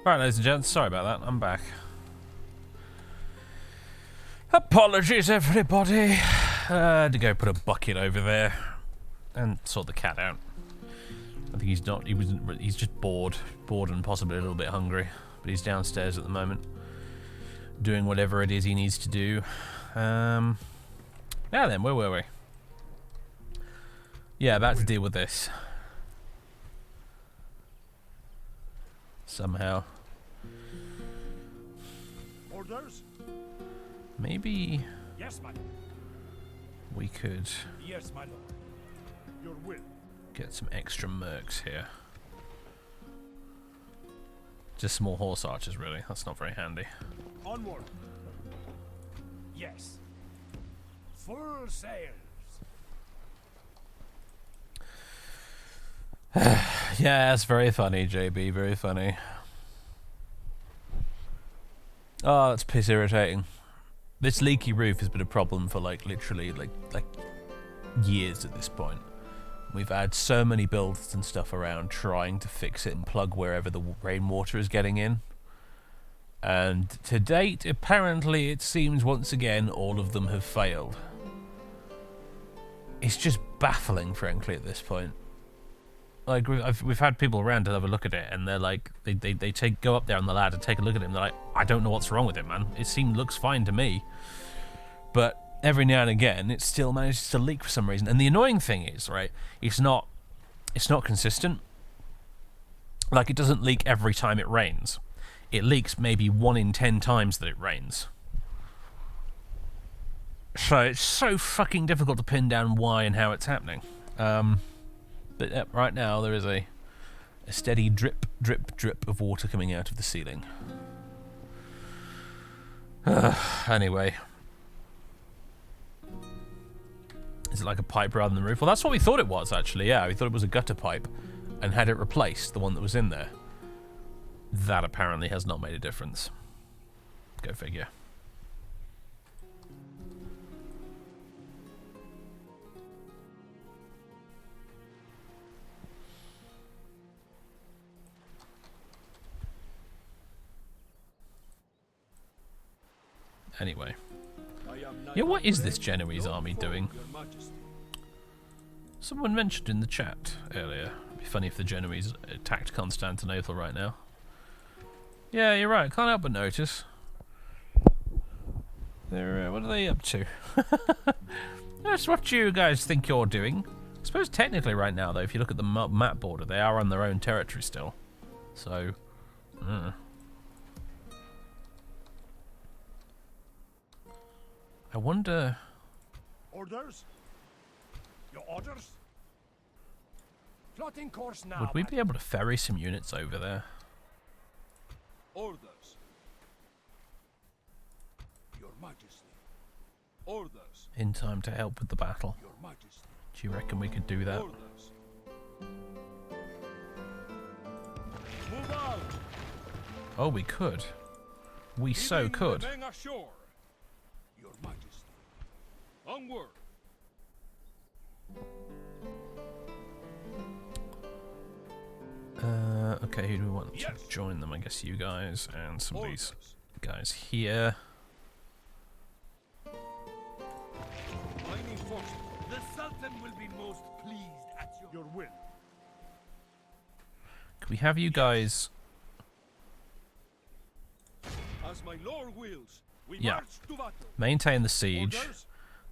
Right, ladies and gents, sorry about that. I'm back. Apologies, everybody. Had to go put a bucket over there and sort the cat out. I think he's not. He wasn't. He's just bored and possibly a little bit hungry. But he's downstairs at the moment, doing whatever it is he needs to do. Now then, where were we? Yeah, about to deal with this. Somehow. Orders? Maybe Yes, my lord. we could Yes, my lord. Your will. get some extra mercs here. Just small horse archers, really. That's not very handy. Onward. Yes. Full sails. Yeah, it's very funny, JB. Very funny. Oh, that's piss irritating. This leaky roof has been a problem for literally like years at this point. We've had so many builds and stuff around trying to fix it and plug wherever the rainwater is getting in. And to date, apparently, it seems once again all of them have failed. It's just baffling, frankly, at this point. Like we've had people around to have a look at it, and they're like, they go up there on the ladder, take a look at it, and they're like, I don't know what's wrong with it, man. Looks fine to me, but every now and again, it still manages to leak for some reason. And the annoying thing is, right, it's not consistent. Like, it doesn't leak every time it rains. It leaks maybe 1 in 10 times that it rains. So it's so fucking difficult to pin down why and how it's happening. But yep, right now there is a steady drip, drip, drip of water coming out of the ceiling. Anyway. Is it like a pipe rather than the roof? Well, that's what we thought it was, actually, yeah. We thought it was a gutter pipe and had it replaced, the one that was in there. That apparently has not made a difference. Go figure. Anyway. Yeah, what is this Genoese army doing? Someone mentioned in the chat earlier. It'd be funny if the Genoese attacked Constantinople right now. Yeah, you're right. Can't help but notice. They're what are they up to? That's what you guys think you're doing. I suppose technically right now, though, if you look at the map border, they are on their own territory still. So, I wonder... Orders? Your orders? Plotting course now. Would we be able to ferry some units over there? Orders. Your Majesty. Orders. In time to help with the battle? Your Majesty. Do you reckon we could do that? Orders. Move out. Oh, we could. We so Leaving could. the men ashore. Your Majesty. Onward. Okay, who do we want Yes. to join them? I guess you guys and some of these Orders. guys here. Mining forces. The Sultan will be most pleased at Your will. Could we have you guys... As my lord wills, we Yeah. march to battle. maintain the siege? Orders.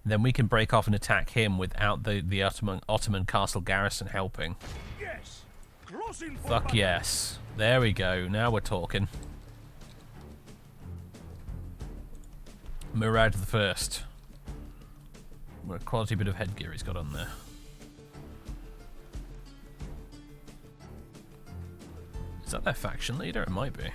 Then we can break off and attack him without the Ottoman castle garrison helping. Yes. Crossing for Fuck battle. yes. There we go. Now we're talking. Murad the First. What a quality bit of headgear he's got on there. Is that their faction leader? It might be.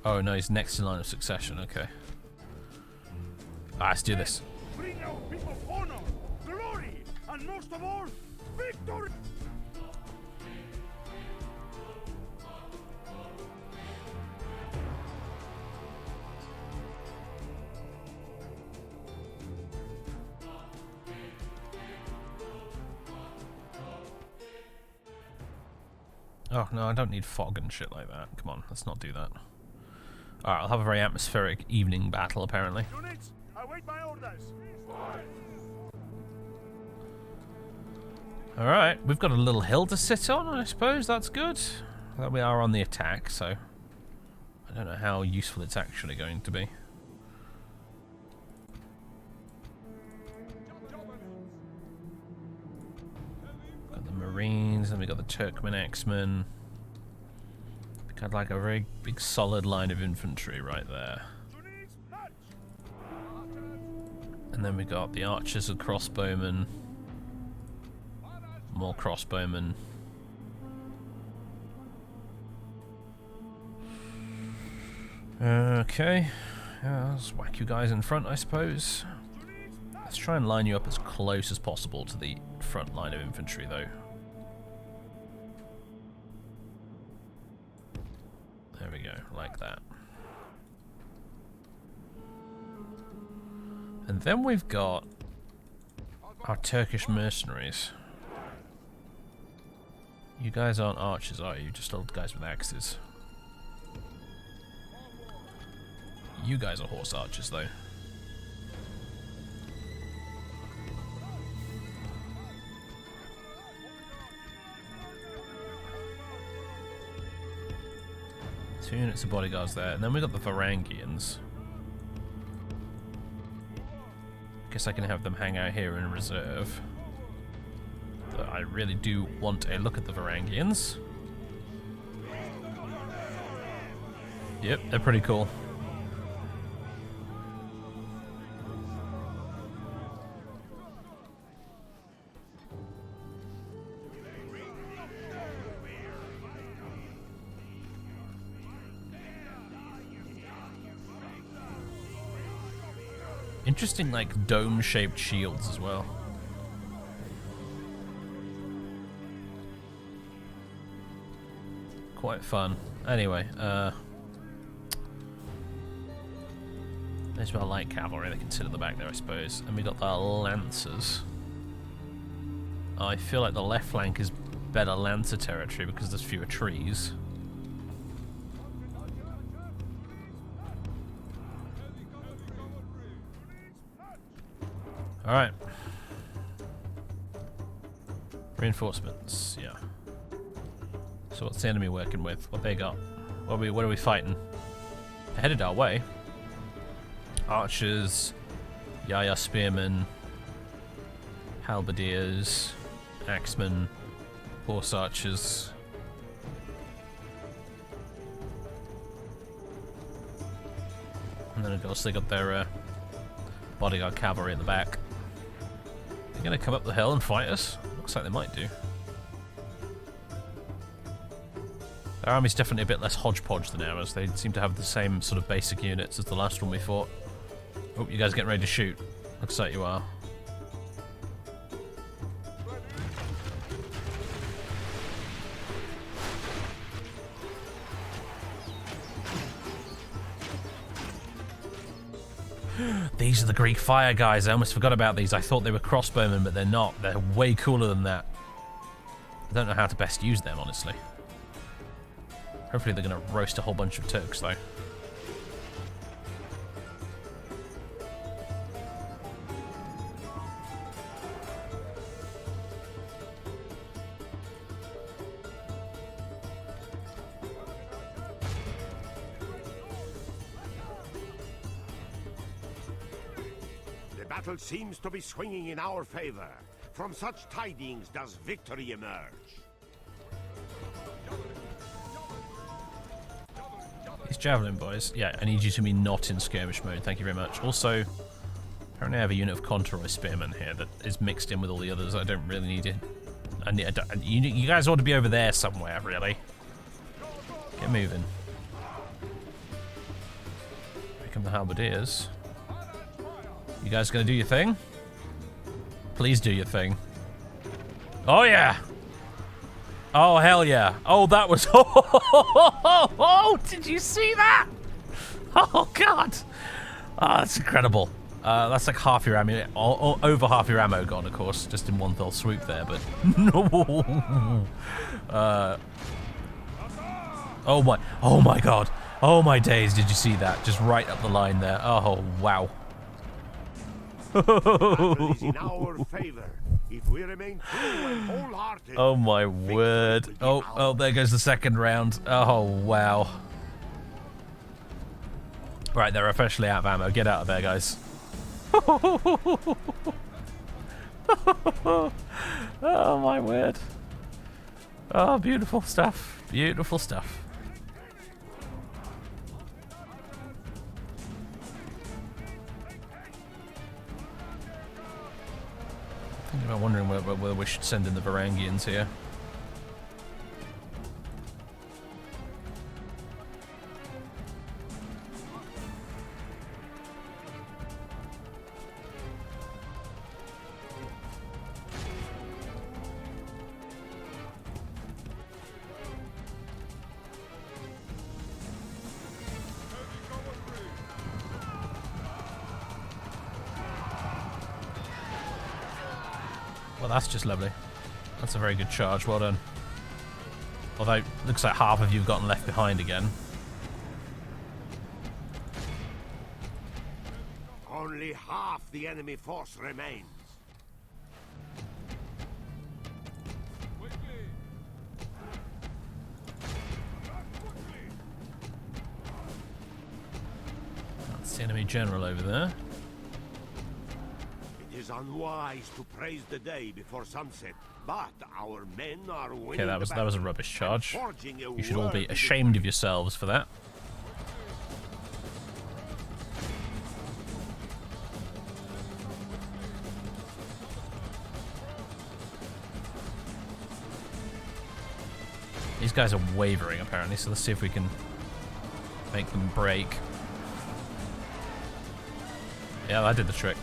Oh no, he's next in line of succession. Okay. Let's do this. Bring our people honor, glory, and most of all, victory. Oh, no, I don't need fog and shit like that. Come on, let's not do that. Alright, I'll have a very atmospheric evening battle, apparently. Units, await my orders. Alright, we've got a little hill to sit on, I suppose. That's good. Well, we are on the attack, so I don't know how useful it's actually going to be. Got the Marines, and we got the Turkmen X-Men. We got like a very big solid line of infantry right there. And then we got the archers and crossbowmen. More crossbowmen. Okay. Yeah, let's whack you guys in front, I suppose. Let's try and line you up as close as possible to the front line of infantry, though. There we go, like that. And then we've got our Turkish mercenaries. You guys aren't archers, are you? Just old guys with axes. You guys are horse archers, though. Two units of bodyguards there, and then we got the Varangians. Guess I can have them hang out here in reserve. But I really do want a look at the Varangians. Yep, they're pretty cool. Interesting, like, dome-shaped shields as well. Quite fun. Anyway, there's our light cavalry they can sit at the back there, I suppose. And we got our lancers. I feel like the left flank is better lancer territory because there's fewer trees. Alright. Reinforcements, yeah. So what's the enemy working with? What they got? What are we fighting? They're headed our way. Archers, Yaya spearmen, halberdiers, axemen, horse archers. And then of course they got their bodyguard cavalry at the back. They're gonna come up the hill and fight us? Looks like they might do. Their army's definitely a bit less hodgepodge than ours. They seem to have the same sort of basic units as the last one we fought. Oh, you guys getting ready to shoot? Looks like you are. These are the Greek fire guys. I almost forgot about these. I thought they were crossbowmen, but they're not. They're way cooler than that. I don't know how to best use them, honestly. Hopefully they're going to roast a whole bunch of Turks, though. The battle seems to be swinging in our favor. From such tidings does victory emerge. These javelin boys. Yeah, I need you to be not in skirmish mode. Thank you very much. Also, apparently I have a unit of Contour spearmen here that is mixed in with all the others. I don't really need it. You guys ought to be over there somewhere, really. Get moving. Here come the halberdiers. You guys gonna do your thing? Please do your thing. Oh yeah! Oh hell yeah! Oh, that was oh, did you see that? Oh god! Oh, that's incredible. That's like half your ammo, over half your ammo gone, of course, just in one fell swoop there. But no, Oh my god. Oh my days, did you see that? Just right up the line there. Oh, wow. Battle is in our favor. If we remain true and wholehearted, Oh my word. Oh, there goes the second round. Oh, wow. Right, they're officially out of ammo. Get out of there, guys. Oh my word. Oh, beautiful stuff. Beautiful stuff. I'm wondering whether we should send in the Varangians here. Well, that's just lovely. That's a very good charge. Well done. Although, it looks like half of you have gotten left behind again. only half the enemy force remains. That's the enemy general over there. It is unwise to praise the day before sunset, but our men are winning. Okay, that was a rubbish charge. Forging a You should all be worthy ashamed of yourselves for that. These guys are wavering apparently, so let's see if we can make them break. Yeah, that did the trick.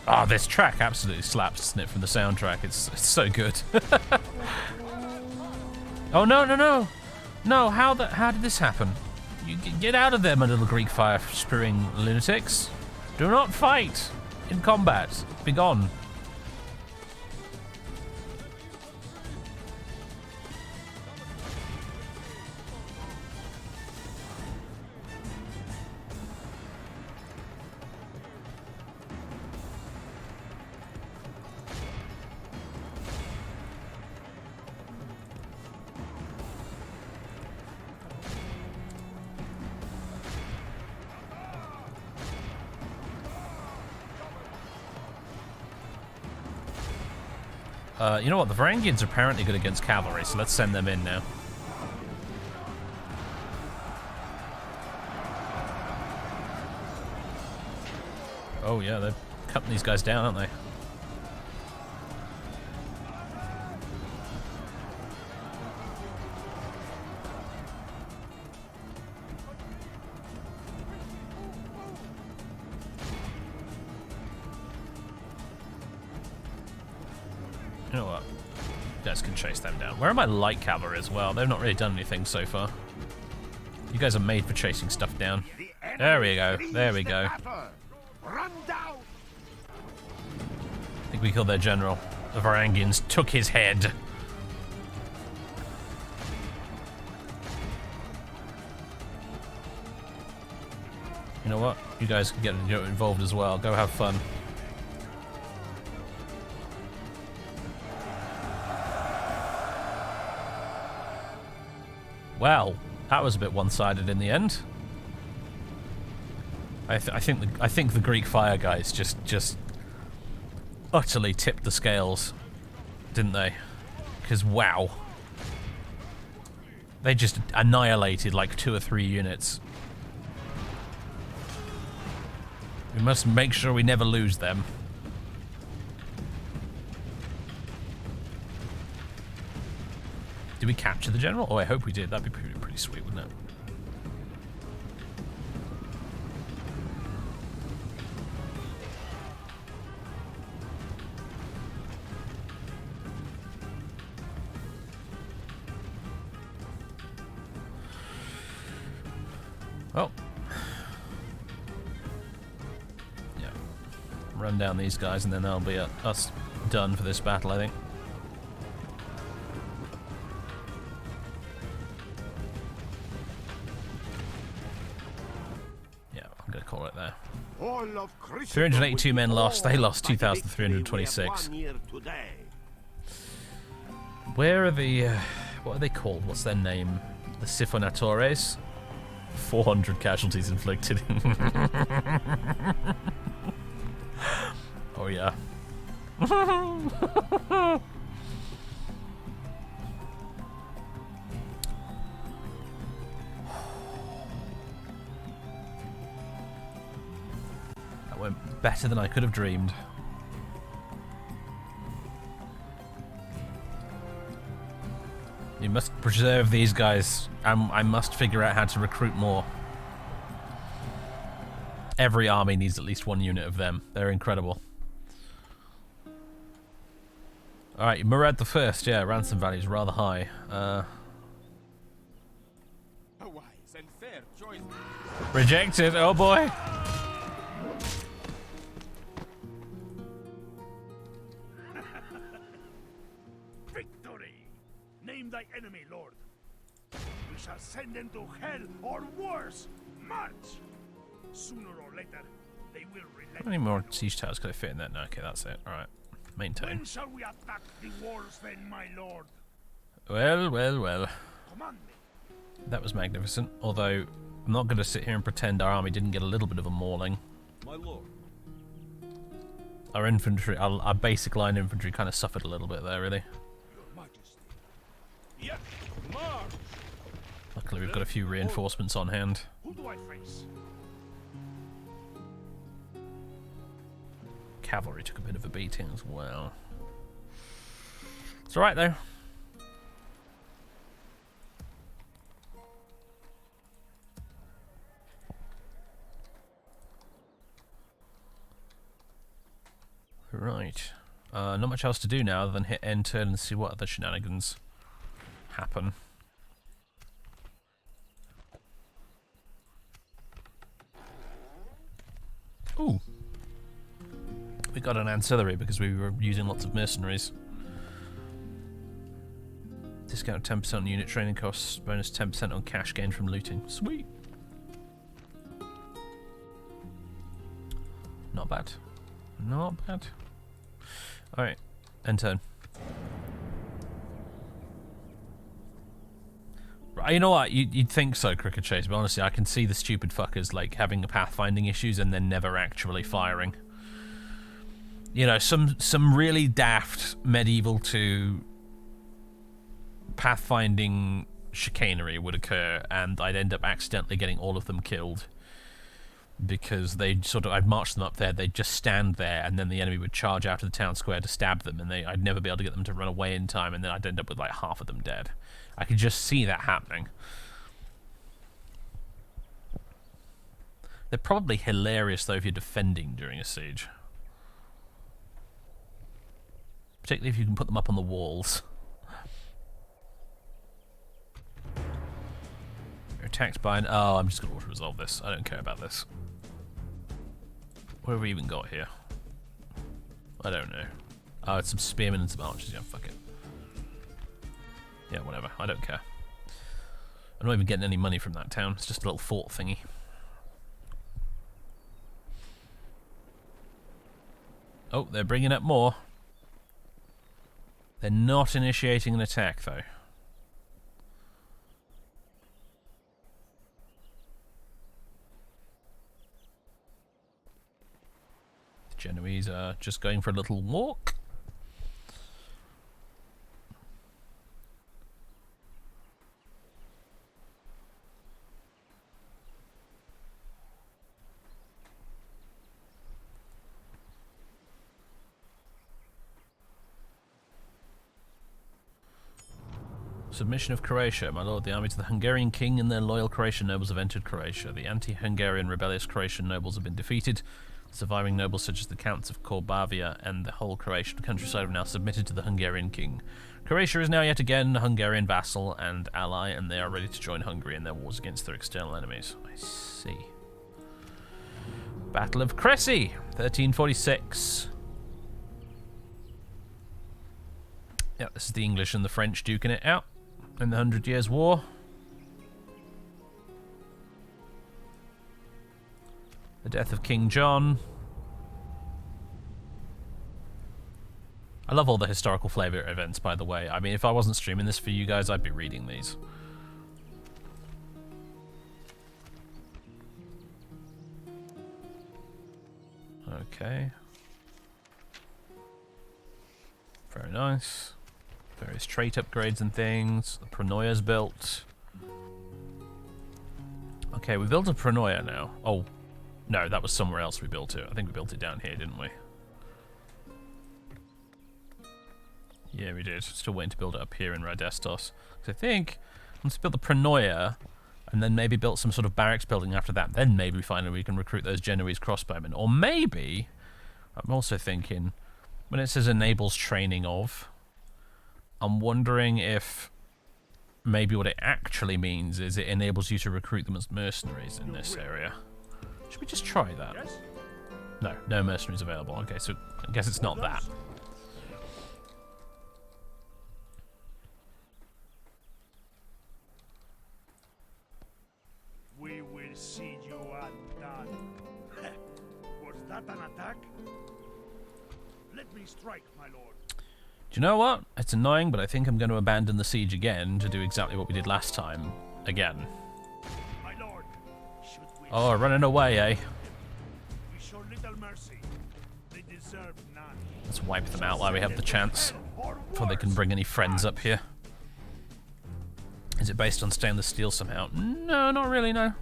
Oh, this track absolutely slaps, doesn't it, from the soundtrack? It's so good. Oh no, no, no, no! How did this happen? You get out of there, my little Greek fire spewing lunatics! Do not fight in combat. Be gone. You know what? The Varangians are apparently good against cavalry, so let's send them in now. Oh yeah, they're cutting these guys down, aren't they? You know what? You guys can chase them down. Where are my light cavalry as well? They've not really done anything so far. You guys are made for chasing stuff down. There we go. There we go. Run down! I think we killed their general. The Varangians took his head. You know what? You guys can get involved as well. Go have fun. Well, that was a bit one-sided in the end. I think the Greek fire guys just utterly tipped the scales, didn't they? Because wow, they just annihilated like 2 or 3 units. We must make sure we never lose them. Did we capture the general? Oh, I hope we did. That'd be pretty sweet, wouldn't it? Well, yeah. Run down these guys, and then that'll be us done for this battle, I think. there. All of Christendom 382 will be men lost. They awed lost by the victory we have 2,326. won here today. Where are the... what are they called? What's their name? The Sifonatores? 400 casualties inflicted. Oh, yeah. That went better than I could have dreamed. You must preserve these guys. I must figure out how to recruit more. Every army needs at least one unit of them. They're incredible. Alright, Murad the First. Yeah, ransom value is rather high. Rejected. Oh boy. Victory! Name thy enemy, Lord. We shall send them to hell or worse. March! Sooner or later, they will relent. How many more siege towers could I fit in there? No, okay, that's it. Alright. Maintain. When shall we attack the walls then, my lord? Well, well, well. Command me. That was magnificent. Although, I'm not going to sit here and pretend our army didn't get a little bit of a mauling. My lord. Our infantry, our basic line infantry kind of suffered a little bit there, really. Your Majesty. Yes, march! Luckily, we've got a few reinforcements on hand. Who do I face? Cavalry took a bit of a beating as well. It's alright, though. Right. Not much else to do now other than hit end turn and see what other shenanigans happen. Ooh. We got an ancillary because we were using lots of mercenaries. Discount 10% on unit training costs, bonus 10% on cash gained from looting. Sweet. Not bad. Not bad. Alright, end turn. Right, you know what? You'd think so, Cricket Chase, but honestly, I can see the stupid fuckers like having pathfinding issues and then never actually firing. You know, some really daft medieval to pathfinding chicanery would occur, and I'd end up accidentally getting all of them killed. Because I'd march them up there, they'd just stand there, and then the enemy would charge out of the town square to stab them, and I'd never be able to get them to run away in time, and then I'd end up with like half of them dead. I could just see that happening. They're probably hilarious, though, if you're defending during a siege. Particularly if you can put them up on the walls. You're attacked by an... Oh, I'm just going to auto-resolve this. I don't care about this. What have we even got here? I don't know. Oh, it's some spearmen and some archers. Yeah, fuck it. Yeah, whatever. I don't care. I'm not even getting any money from that town. It's just a little fort thingy. Oh, they're bringing up more. They're not initiating an attack, though. The Genoese are just going for a little walk. Submission of Croatia. My lord, the army to the Hungarian king and their loyal Croatian nobles have entered Croatia. The anti-Hungarian rebellious Croatian nobles have been defeated. Surviving nobles such as the Counts of Corbavia and the whole Croatian countryside have now submitted to the Hungarian king. Croatia is now yet again a Hungarian vassal and ally, and they are ready to join Hungary in their wars against their external enemies. I see. Battle of Cressy, 1346. Yeah, this is the English and the French duking it out in the 100 Years' War. The death of King John. I love all the historical flavor events, by the way. I mean, if I wasn't streaming this for you guys, I'd be reading these. Okay. Very nice. Various trait upgrades and things. The Pronoya's built. Okay, we built a Pronoya now. Oh, no, that was somewhere else we built it. I think we built it down here, didn't we? Yeah, we did. Still waiting to build it up here in Radestos. Because I think once we built the Pronoya, and then maybe built some sort of barracks building after that, then maybe finally we can recruit those Genoese crossbowmen. Or maybe, I'm also thinking, when it says enables training of, I'm wondering if maybe what it actually means is it enables you to recruit them as mercenaries in this area. Should we just try that? No, no mercenaries available. Okay, so I guess it's not that. We will see you undone. Was that an attack? Let me strike, my lord. Do you know what? It's annoying, but I think I'm going to abandon the siege again to do exactly what we did last time. Again. My lord, should we Oh, running away, eh? we show little mercy. They deserve none. Let's wipe them out while we have the chance, before they can bring any friends up here. Is it based on stainless steel somehow? No, not really, no.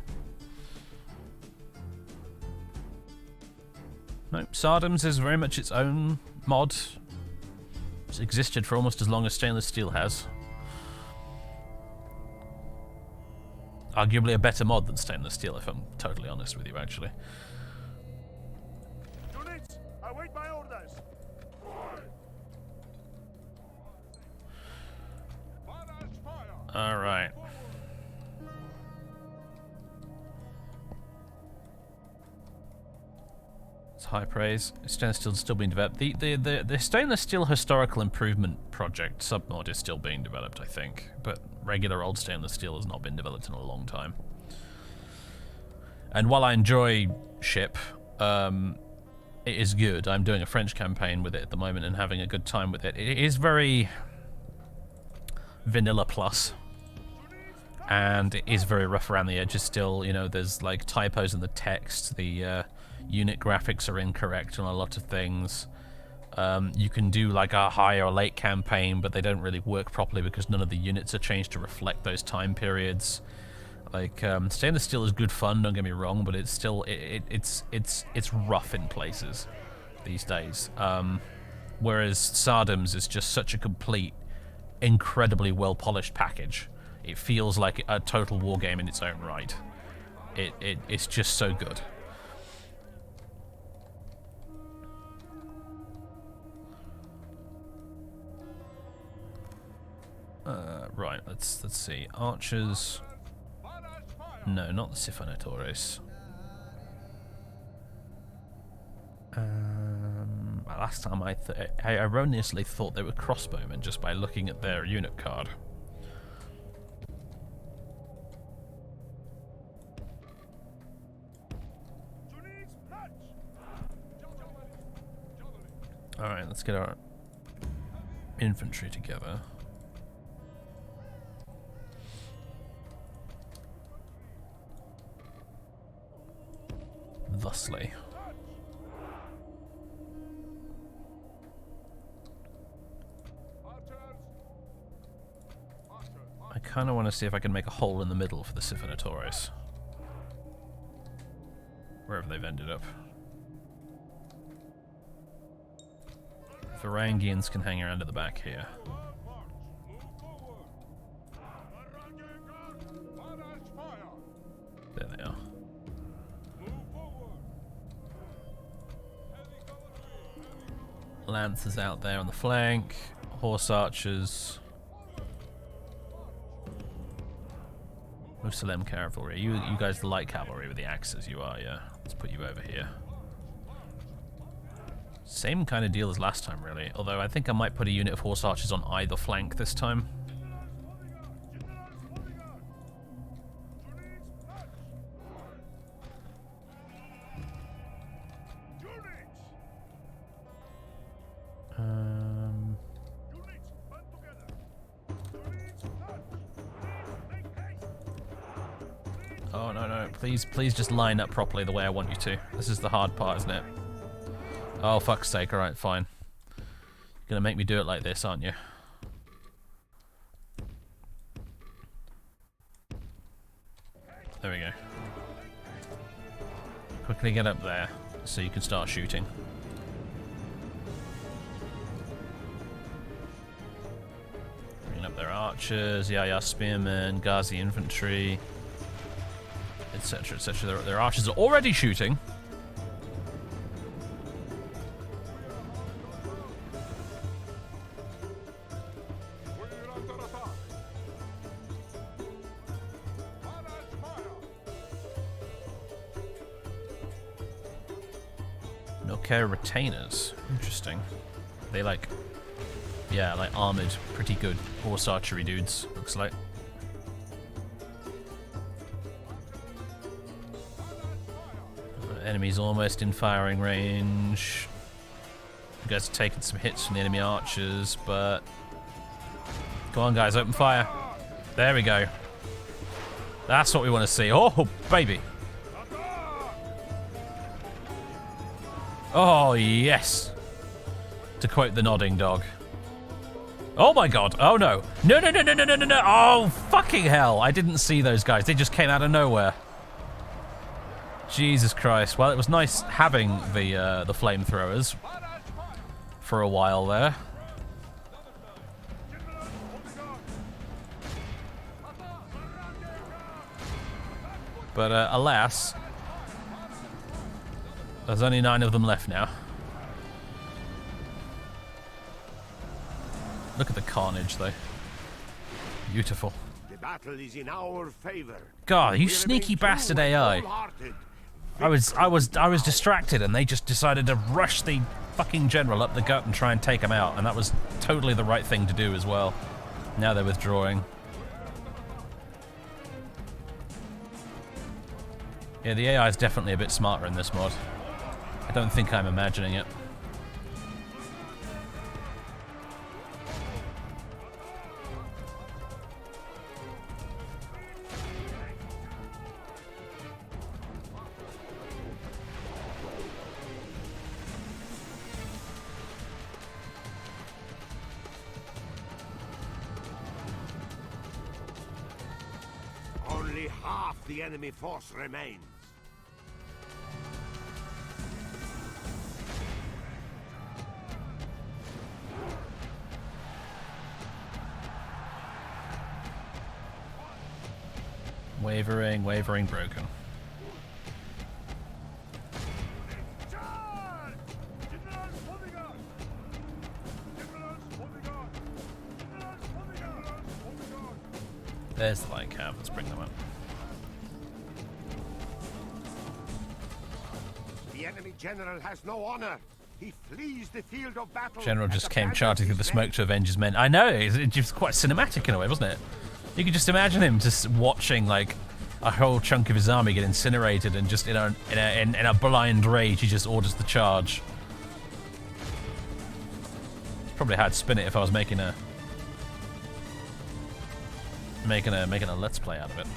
No, Tsardoms is very much its own mod. It's existed for almost as long as stainless steel has. Arguably a better mod than stainless steel, if I'm totally honest with you, actually. Units, await my orders. Alright. It's high praise. Stainless steel is still being developed. The stainless steel historical improvement project submod is still being developed, I think. But regular old stainless steel has not been developed in a long time. And while I enjoy ship, it is good. I'm doing a French campaign with it at the moment and having a good time with it. It is very vanilla plus. And it is very rough around the edges still. You know, there's like typos in the text. The unit graphics are incorrect on a lot of things. You can do like a high or late campaign, but they don't really work properly because none of the units are changed to reflect those time periods. Like stainless steel is good fun, don't get me wrong, but it's still it's rough in places these days. Whereas Tsardoms is just such a complete, incredibly well polished package. It feels like a total war game in its own right. It's just so good. Right, let's see. Archers. No, not the Siphanatores. Last time I erroneously thought they were crossbowmen just by looking at their unit card. Alright, let's get our infantry together. Thusly. I kind of want to see if I can make a hole in the middle for the Siphanatores. Wherever they've ended up. Varangians can hang around at the back here. There they are. Lancers out there on the flank. Horse archers. Musalem cavalry. You guys the light cavalry with the axes, you are, yeah. Let's put you over here. Same kind of deal as last time, really. Although I think I might put a unit of horse archers on either flank this time. Please just line up properly the way I want you to. This is the hard part, isn't it? Oh, fuck's sake. Alright, fine. You're gonna make me do it like this, aren't you? There we go. Quickly get up there so you can start shooting. Bringing up their archers, Yaya spearmen, Ghazi infantry, etc, etc. Their archers are already shooting. Retainers. Interesting. They like, yeah, like armored, pretty good horse archery dudes, looks like. Enemies almost in firing range. You guys are taking some hits from the enemy archers, but... Come on, guys, open fire. There we go. That's what we want to see. Oh, baby. Oh, yes. To quote the nodding dog. Oh my god. Oh no. No, no, no, no, no, no, no, no. Oh, fucking hell. I didn't see those guys. They just came out of nowhere. Jesus Christ. Well, it was nice having the flamethrowers for a while there. But alas, there's only 9 of them left now. Look at the carnage, though. Beautiful. The battle is in our favor. God, you sneaky bastard AI. I was distracted, and they just decided to rush the fucking general up the gut and try and take him out, and that was totally the right thing to do as well. Now they're withdrawing. Yeah, the AI is definitely a bit smarter in this mod. I don't think I'm imagining it. Only half the enemy force remains. Wavering, wavering, broken. There's the light cab. Let's bring them up. The enemy general has no honor. He flees the field of battle. General just came charging through the smoke to avenge his men. I know, it was quite cinematic in a way, wasn't it? You could just imagine him just watching like a whole chunk of his army get incinerated, and just in a blind rage, he just orders the charge. Probably how I'd spin it if I was making a let's play out of it.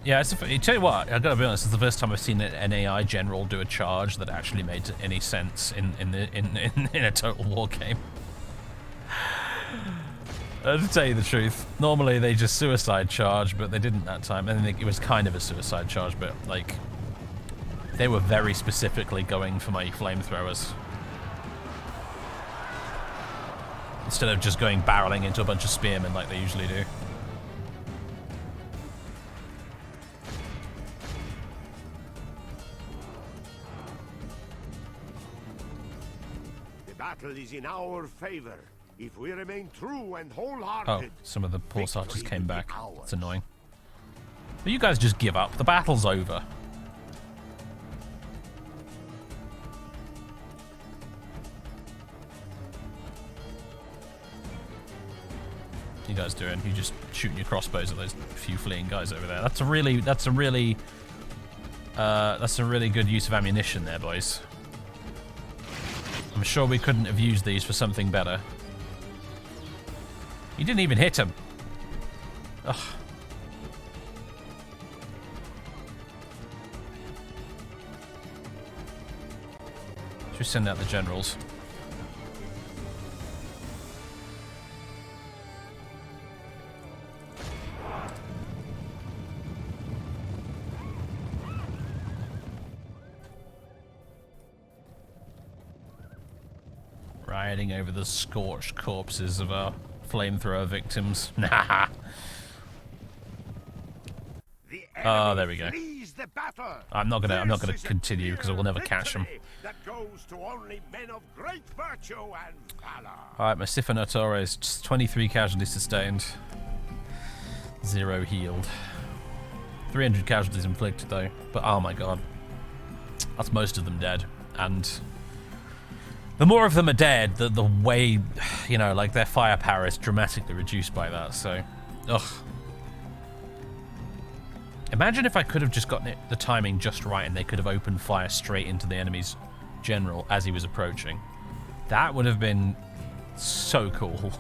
Yeah, tell you what, I gotta be honest, it's the first time I've seen an AI general do a charge that actually made any sense in a total war game. To tell you the truth, normally they just suicide charge, but they didn't that time. I think it was kind of a suicide charge, but like they were very specifically going for my flamethrowers instead of just going barreling into a bunch of spearmen like they usually do. Is in our favor if we remain true and wholehearted. Oh, some of the horse archers came back. It's annoying. But you guys just give up. The battle's over. you guys doing? You just shooting your crossbows at those few fleeing guys over there. That's a really good use of ammunition there, boys. I'm sure we couldn't have used these for something better. You didn't even hit him. Ugh. Should we send out the generals? Riding over the scorched corpses of our flamethrower victims. Nah. Oh, there we go. The battle. I'm not gonna continue because I will never catch them. That goes to only men of great virtue and valor. Alright, my Sifonatore is just 23 casualties sustained. 0 healed. 300 casualties inflicted though. But oh my god. That's most of them dead. And the more of them are dead, the way, you know, like their firepower is dramatically reduced by that, so ugh. Imagine if I could have just gotten the timing just right and they could have opened fire straight into the enemy's general as he was approaching. That would have been so cool.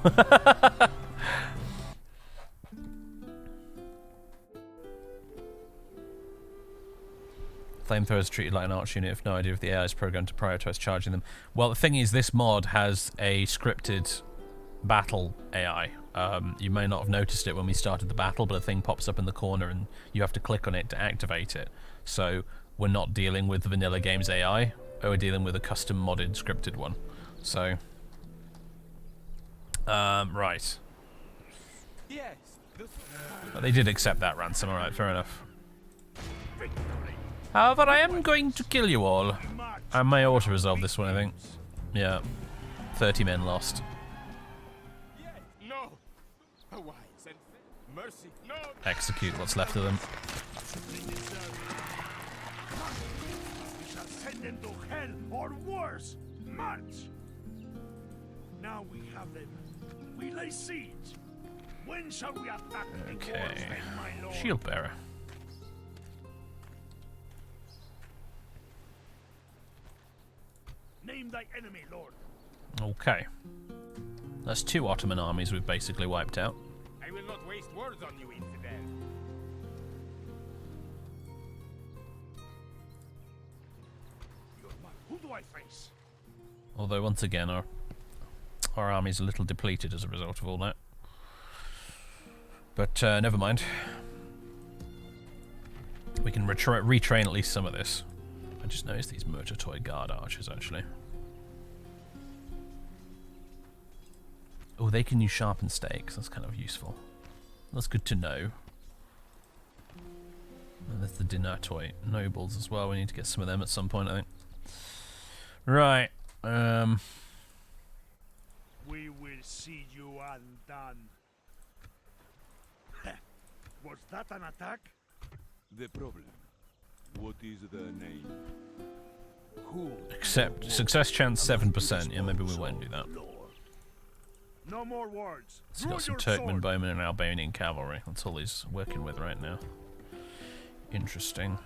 Flamethrowers treated like an arch unit, if no idea if the AI is programmed to prioritize charging them. Well, the thing is, this mod has a scripted battle AI. You may not have noticed it when we started the battle, but a thing pops up in the corner and you have to click on it to activate it. So we're not dealing with the vanilla game's AI, we're dealing with a custom modded scripted one. So, right. Yes. But they did accept that ransom, alright, fair enough. However, I am going to kill you all. I may auto-resolve this one, I think. Yeah. 30 men lost. Execute what's left of them. We shall send them to hell or worse. March! Now we have them. We lay siege. When shall we attack the walls, Okay. my lord? Shield bearer. Name thy enemy, lord. Okay. That's 2 Ottoman armies we've basically wiped out. I will not waste words on you, infidel. Who do I face? Although once again our army's a little depleted as a result of all that. But never mind. We can retrain at least some of this. I just noticed these Murdertoy guard archers actually. Oh, they can use sharpened stakes. That's kind of useful. That's good to know. And there's the Dinatoy nobles as well. We need to get some of them at some point, I think. Right. We will see you undone. Was that an attack? The problem. What is the name? Who? Except success chance 7%. Yeah, maybe we won't do that. No more words. He's got some Turkmen bowmen and Albanian cavalry. That's all he's working with right now. Interesting.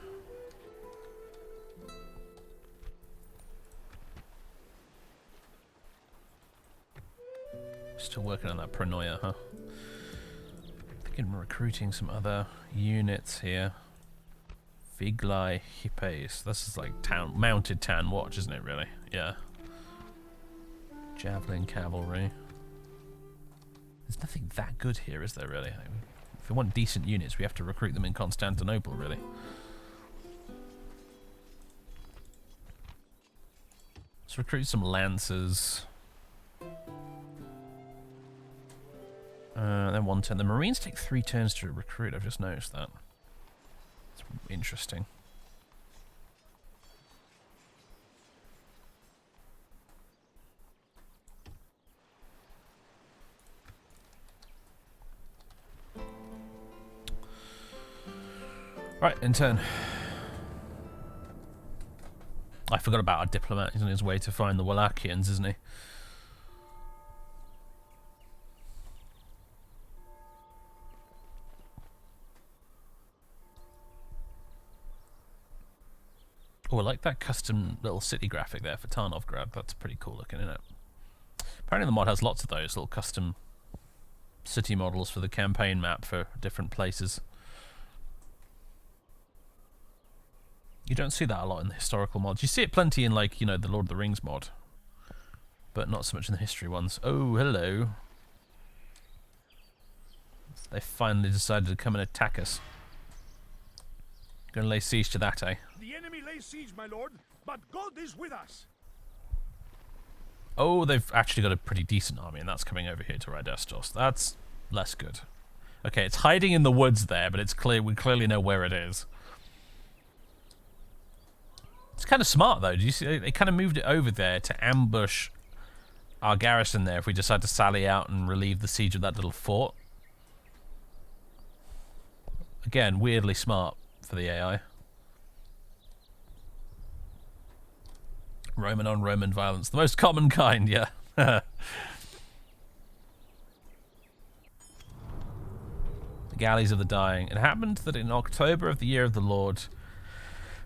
Still working on that paranoia, huh? Thinking we're recruiting some other units here. Viglai Hippes. This is like mounted town watch, isn't it, really? Yeah. Javelin cavalry. There's nothing that good here, is there, really? If we want decent units, we have to recruit them in Constantinople, really. Let's recruit some lancers. Then 1 turn. The Marines take 3 turns to recruit. I've just noticed that. It's interesting. Right, in turn. I forgot about our diplomat. He's on his way to find the Wallachians, isn't he? Oh, I like that custom little city graphic there for Tarnovgrad. That's pretty cool looking, isn't it? Apparently the mod has lots of those little custom city models for the campaign map for different places. You don't see that a lot in the historical mods. You see it plenty in, like, you know, the Lord of the Rings mod, but not so much in the history ones. Oh, hello. They finally decided to come and attack us. Gonna lay siege to that, eh? The enemy lays siege, my lord, but God is with us. Oh, they've actually got a pretty decent army, and that's coming over here to Radestos. That's less good. Okay, it's hiding in the woods there, but it's clear we clearly know where it is. It's kind of smart, though. Do you see? They kind of moved it over there to ambush our garrison there if we decide to sally out and relieve the siege of that little fort. Again, weirdly smart for the AI. Roman on Roman violence. The most common kind, yeah. The galleys of the dying. It happened that in October of the year of the Lord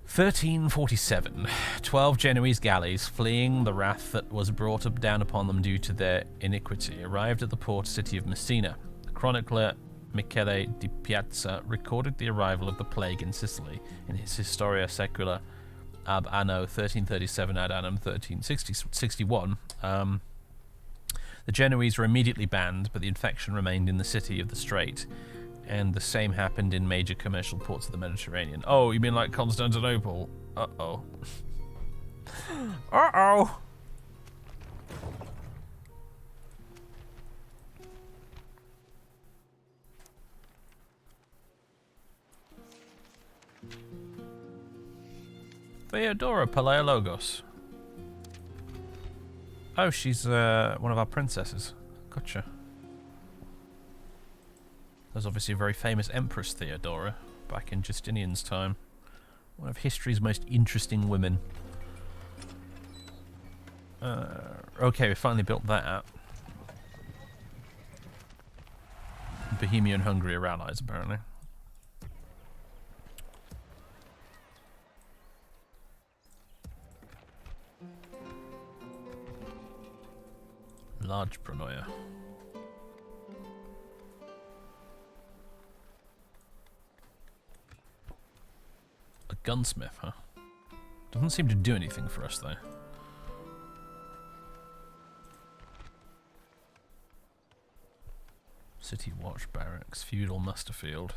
1347, 12 Genoese galleys, fleeing the wrath that was brought down upon them due to their iniquity, arrived at the port city of Messina. The chronicler Michele di Piazza recorded the arrival of the plague in Sicily in his Historia Secula ab anno 1337 ad annum 1361. The Genoese were immediately banned, but the infection remained in the city of the Strait, and the same happened in major commercial ports of the Mediterranean. Oh, you mean like Constantinople? Uh-oh. Uh-oh! Theodora Palaiologos. Oh, she's one of our princesses. Gotcha. There's obviously a very famous Empress Theodora back in Justinian's time. One of history's most interesting women. Okay, we finally built that out. Bohemia and Hungary are allies, apparently. Large Pronoia. A gunsmith, huh? Doesn't seem to do anything for us, though. City Watch Barracks, Feudal Muster Field.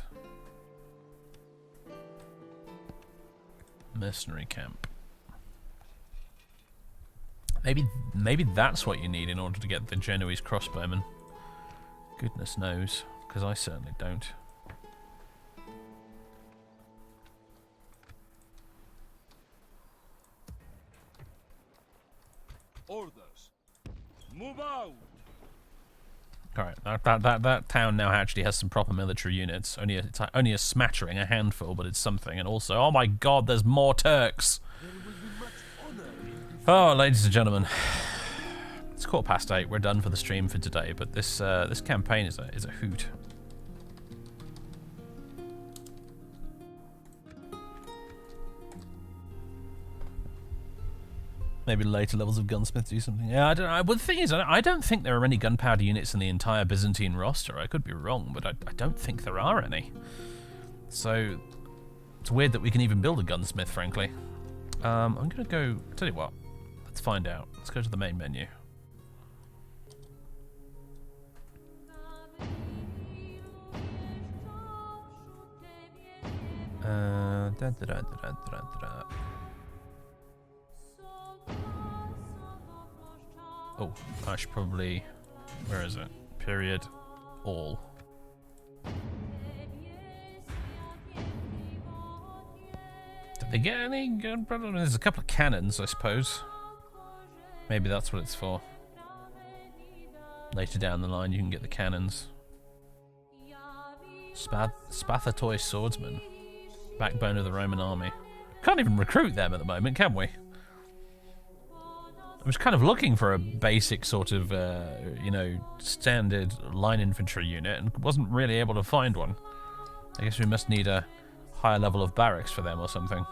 Mercenary Camp. Maybe that's what you need in order to get the Genoese crossbowmen. Goodness knows, because I certainly don't. Orders. Move out. Alright, that town now actually has some proper military units. It's only a smattering, a handful, but it's something. And also, oh my god, there's more Turks! Oh, ladies and gentlemen, it's 8:15. We're done for the stream for today, but this this campaign is a hoot. Maybe later levels of gunsmith do something. Yeah, I don't know. But the thing is, I don't think there are any gunpowder units in the entire Byzantine roster. I could be wrong, but I don't think there are any. So it's weird that we can even build a gunsmith, frankly. I'm gonna go. Tell you what. Let's find out. Let's go to the main menu. Oh, I should probably... Where is it? Period. All. Did they get any gunpowder? There's a couple of cannons, I suppose. Maybe that's what it's for. Later down the line, you can get the cannons. Spathatoi swordsman. Backbone of the Roman army. Can't even recruit them at the moment, can we? I was kind of looking for a basic sort of, you know, standard line infantry unit and wasn't really able to find one. I guess we must need a higher level of barracks for them or something.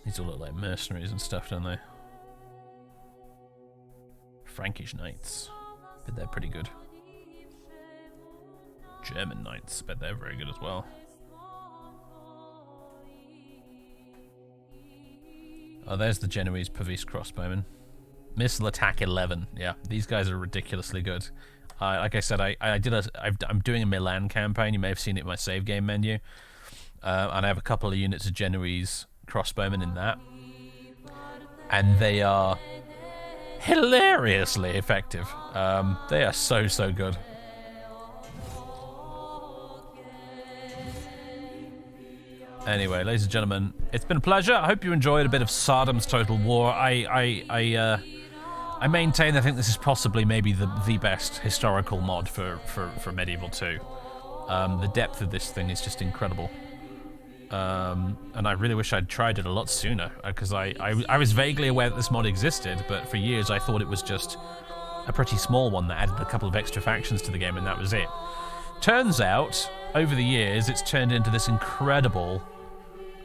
These all look like mercenaries and stuff, don't they? Frankish knights. Bet they're pretty good. German knights. Bet they're very good as well. Oh, there's the Genoese Pavese crossbowmen. Missile attack 11. Yeah, these guys are ridiculously good. Like I said, I'm doing a Milan campaign. You may have seen it in my save game menu. And I have a couple of units of Genoese crossbowmen in that. And they are hilariously effective. They are so good. Anyway, ladies and gentlemen, it's been a pleasure. I hope you enjoyed a bit of Tsardoms Total War. I maintain I think this is possibly maybe the best historical mod for Medieval 2. The depth of this thing is just incredible. And I really wish I'd tried it a lot sooner, because I was vaguely aware that this mod existed, but for years I thought it was just a pretty small one that added a couple of extra factions to the game, and that was it. Turns out, over the years, it's turned into this incredible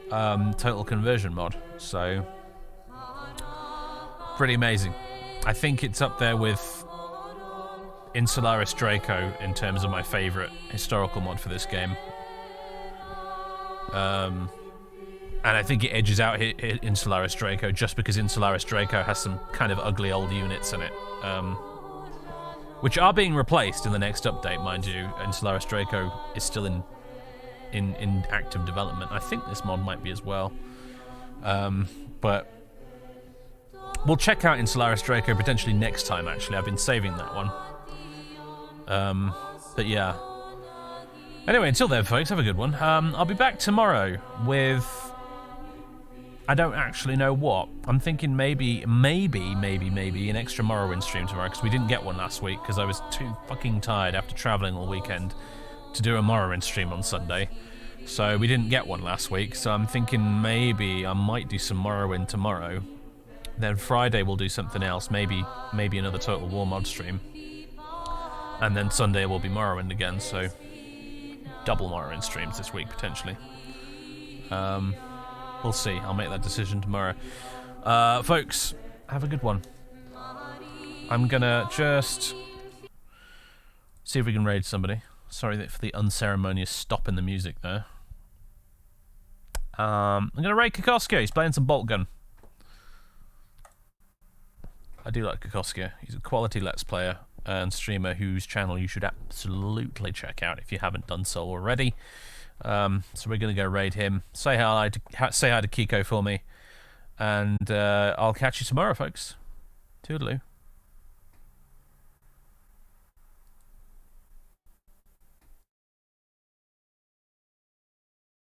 total conversion mod. So, pretty amazing. I think it's up there with Insularis Draco in terms of my favourite historical mod for this game. And I think it edges out Insularis Draco just because Insularis Draco has some kind of ugly old units in it. Which are being replaced in the next update, mind you. Insularis Draco is still in active development. I think this mod might be as well. But we'll check out Insularis Draco potentially next time, actually. I've been saving that one. But yeah. Anyway, until then, folks, have a good one. I'll be back tomorrow with... I don't actually know what. I'm thinking maybe an extra Morrowind stream tomorrow, because we didn't get one last week, because I was too fucking tired after travelling all weekend to do a Morrowind stream on Sunday. So we didn't get one last week, so I'm thinking maybe I might do some Morrowind tomorrow. Then Friday we'll do something else, maybe another Total War mod stream. And then Sunday will be Morrowind again, so double Morrowind streams this week, potentially. We'll see. I'll make that decision tomorrow. Folks, have a good one. I'm gonna just see if we can raid somebody. Sorry for the unceremonious stop in the music there. I'm gonna raid Kokoska. He's playing some bolt gun. I do like Kokoska. He's a quality Let's Player and streamer whose channel you should absolutely check out if you haven't done so already. So we're gonna go raid him. Say hi to Kiko for me, and I'll catch you tomorrow, folks. Toodaloo.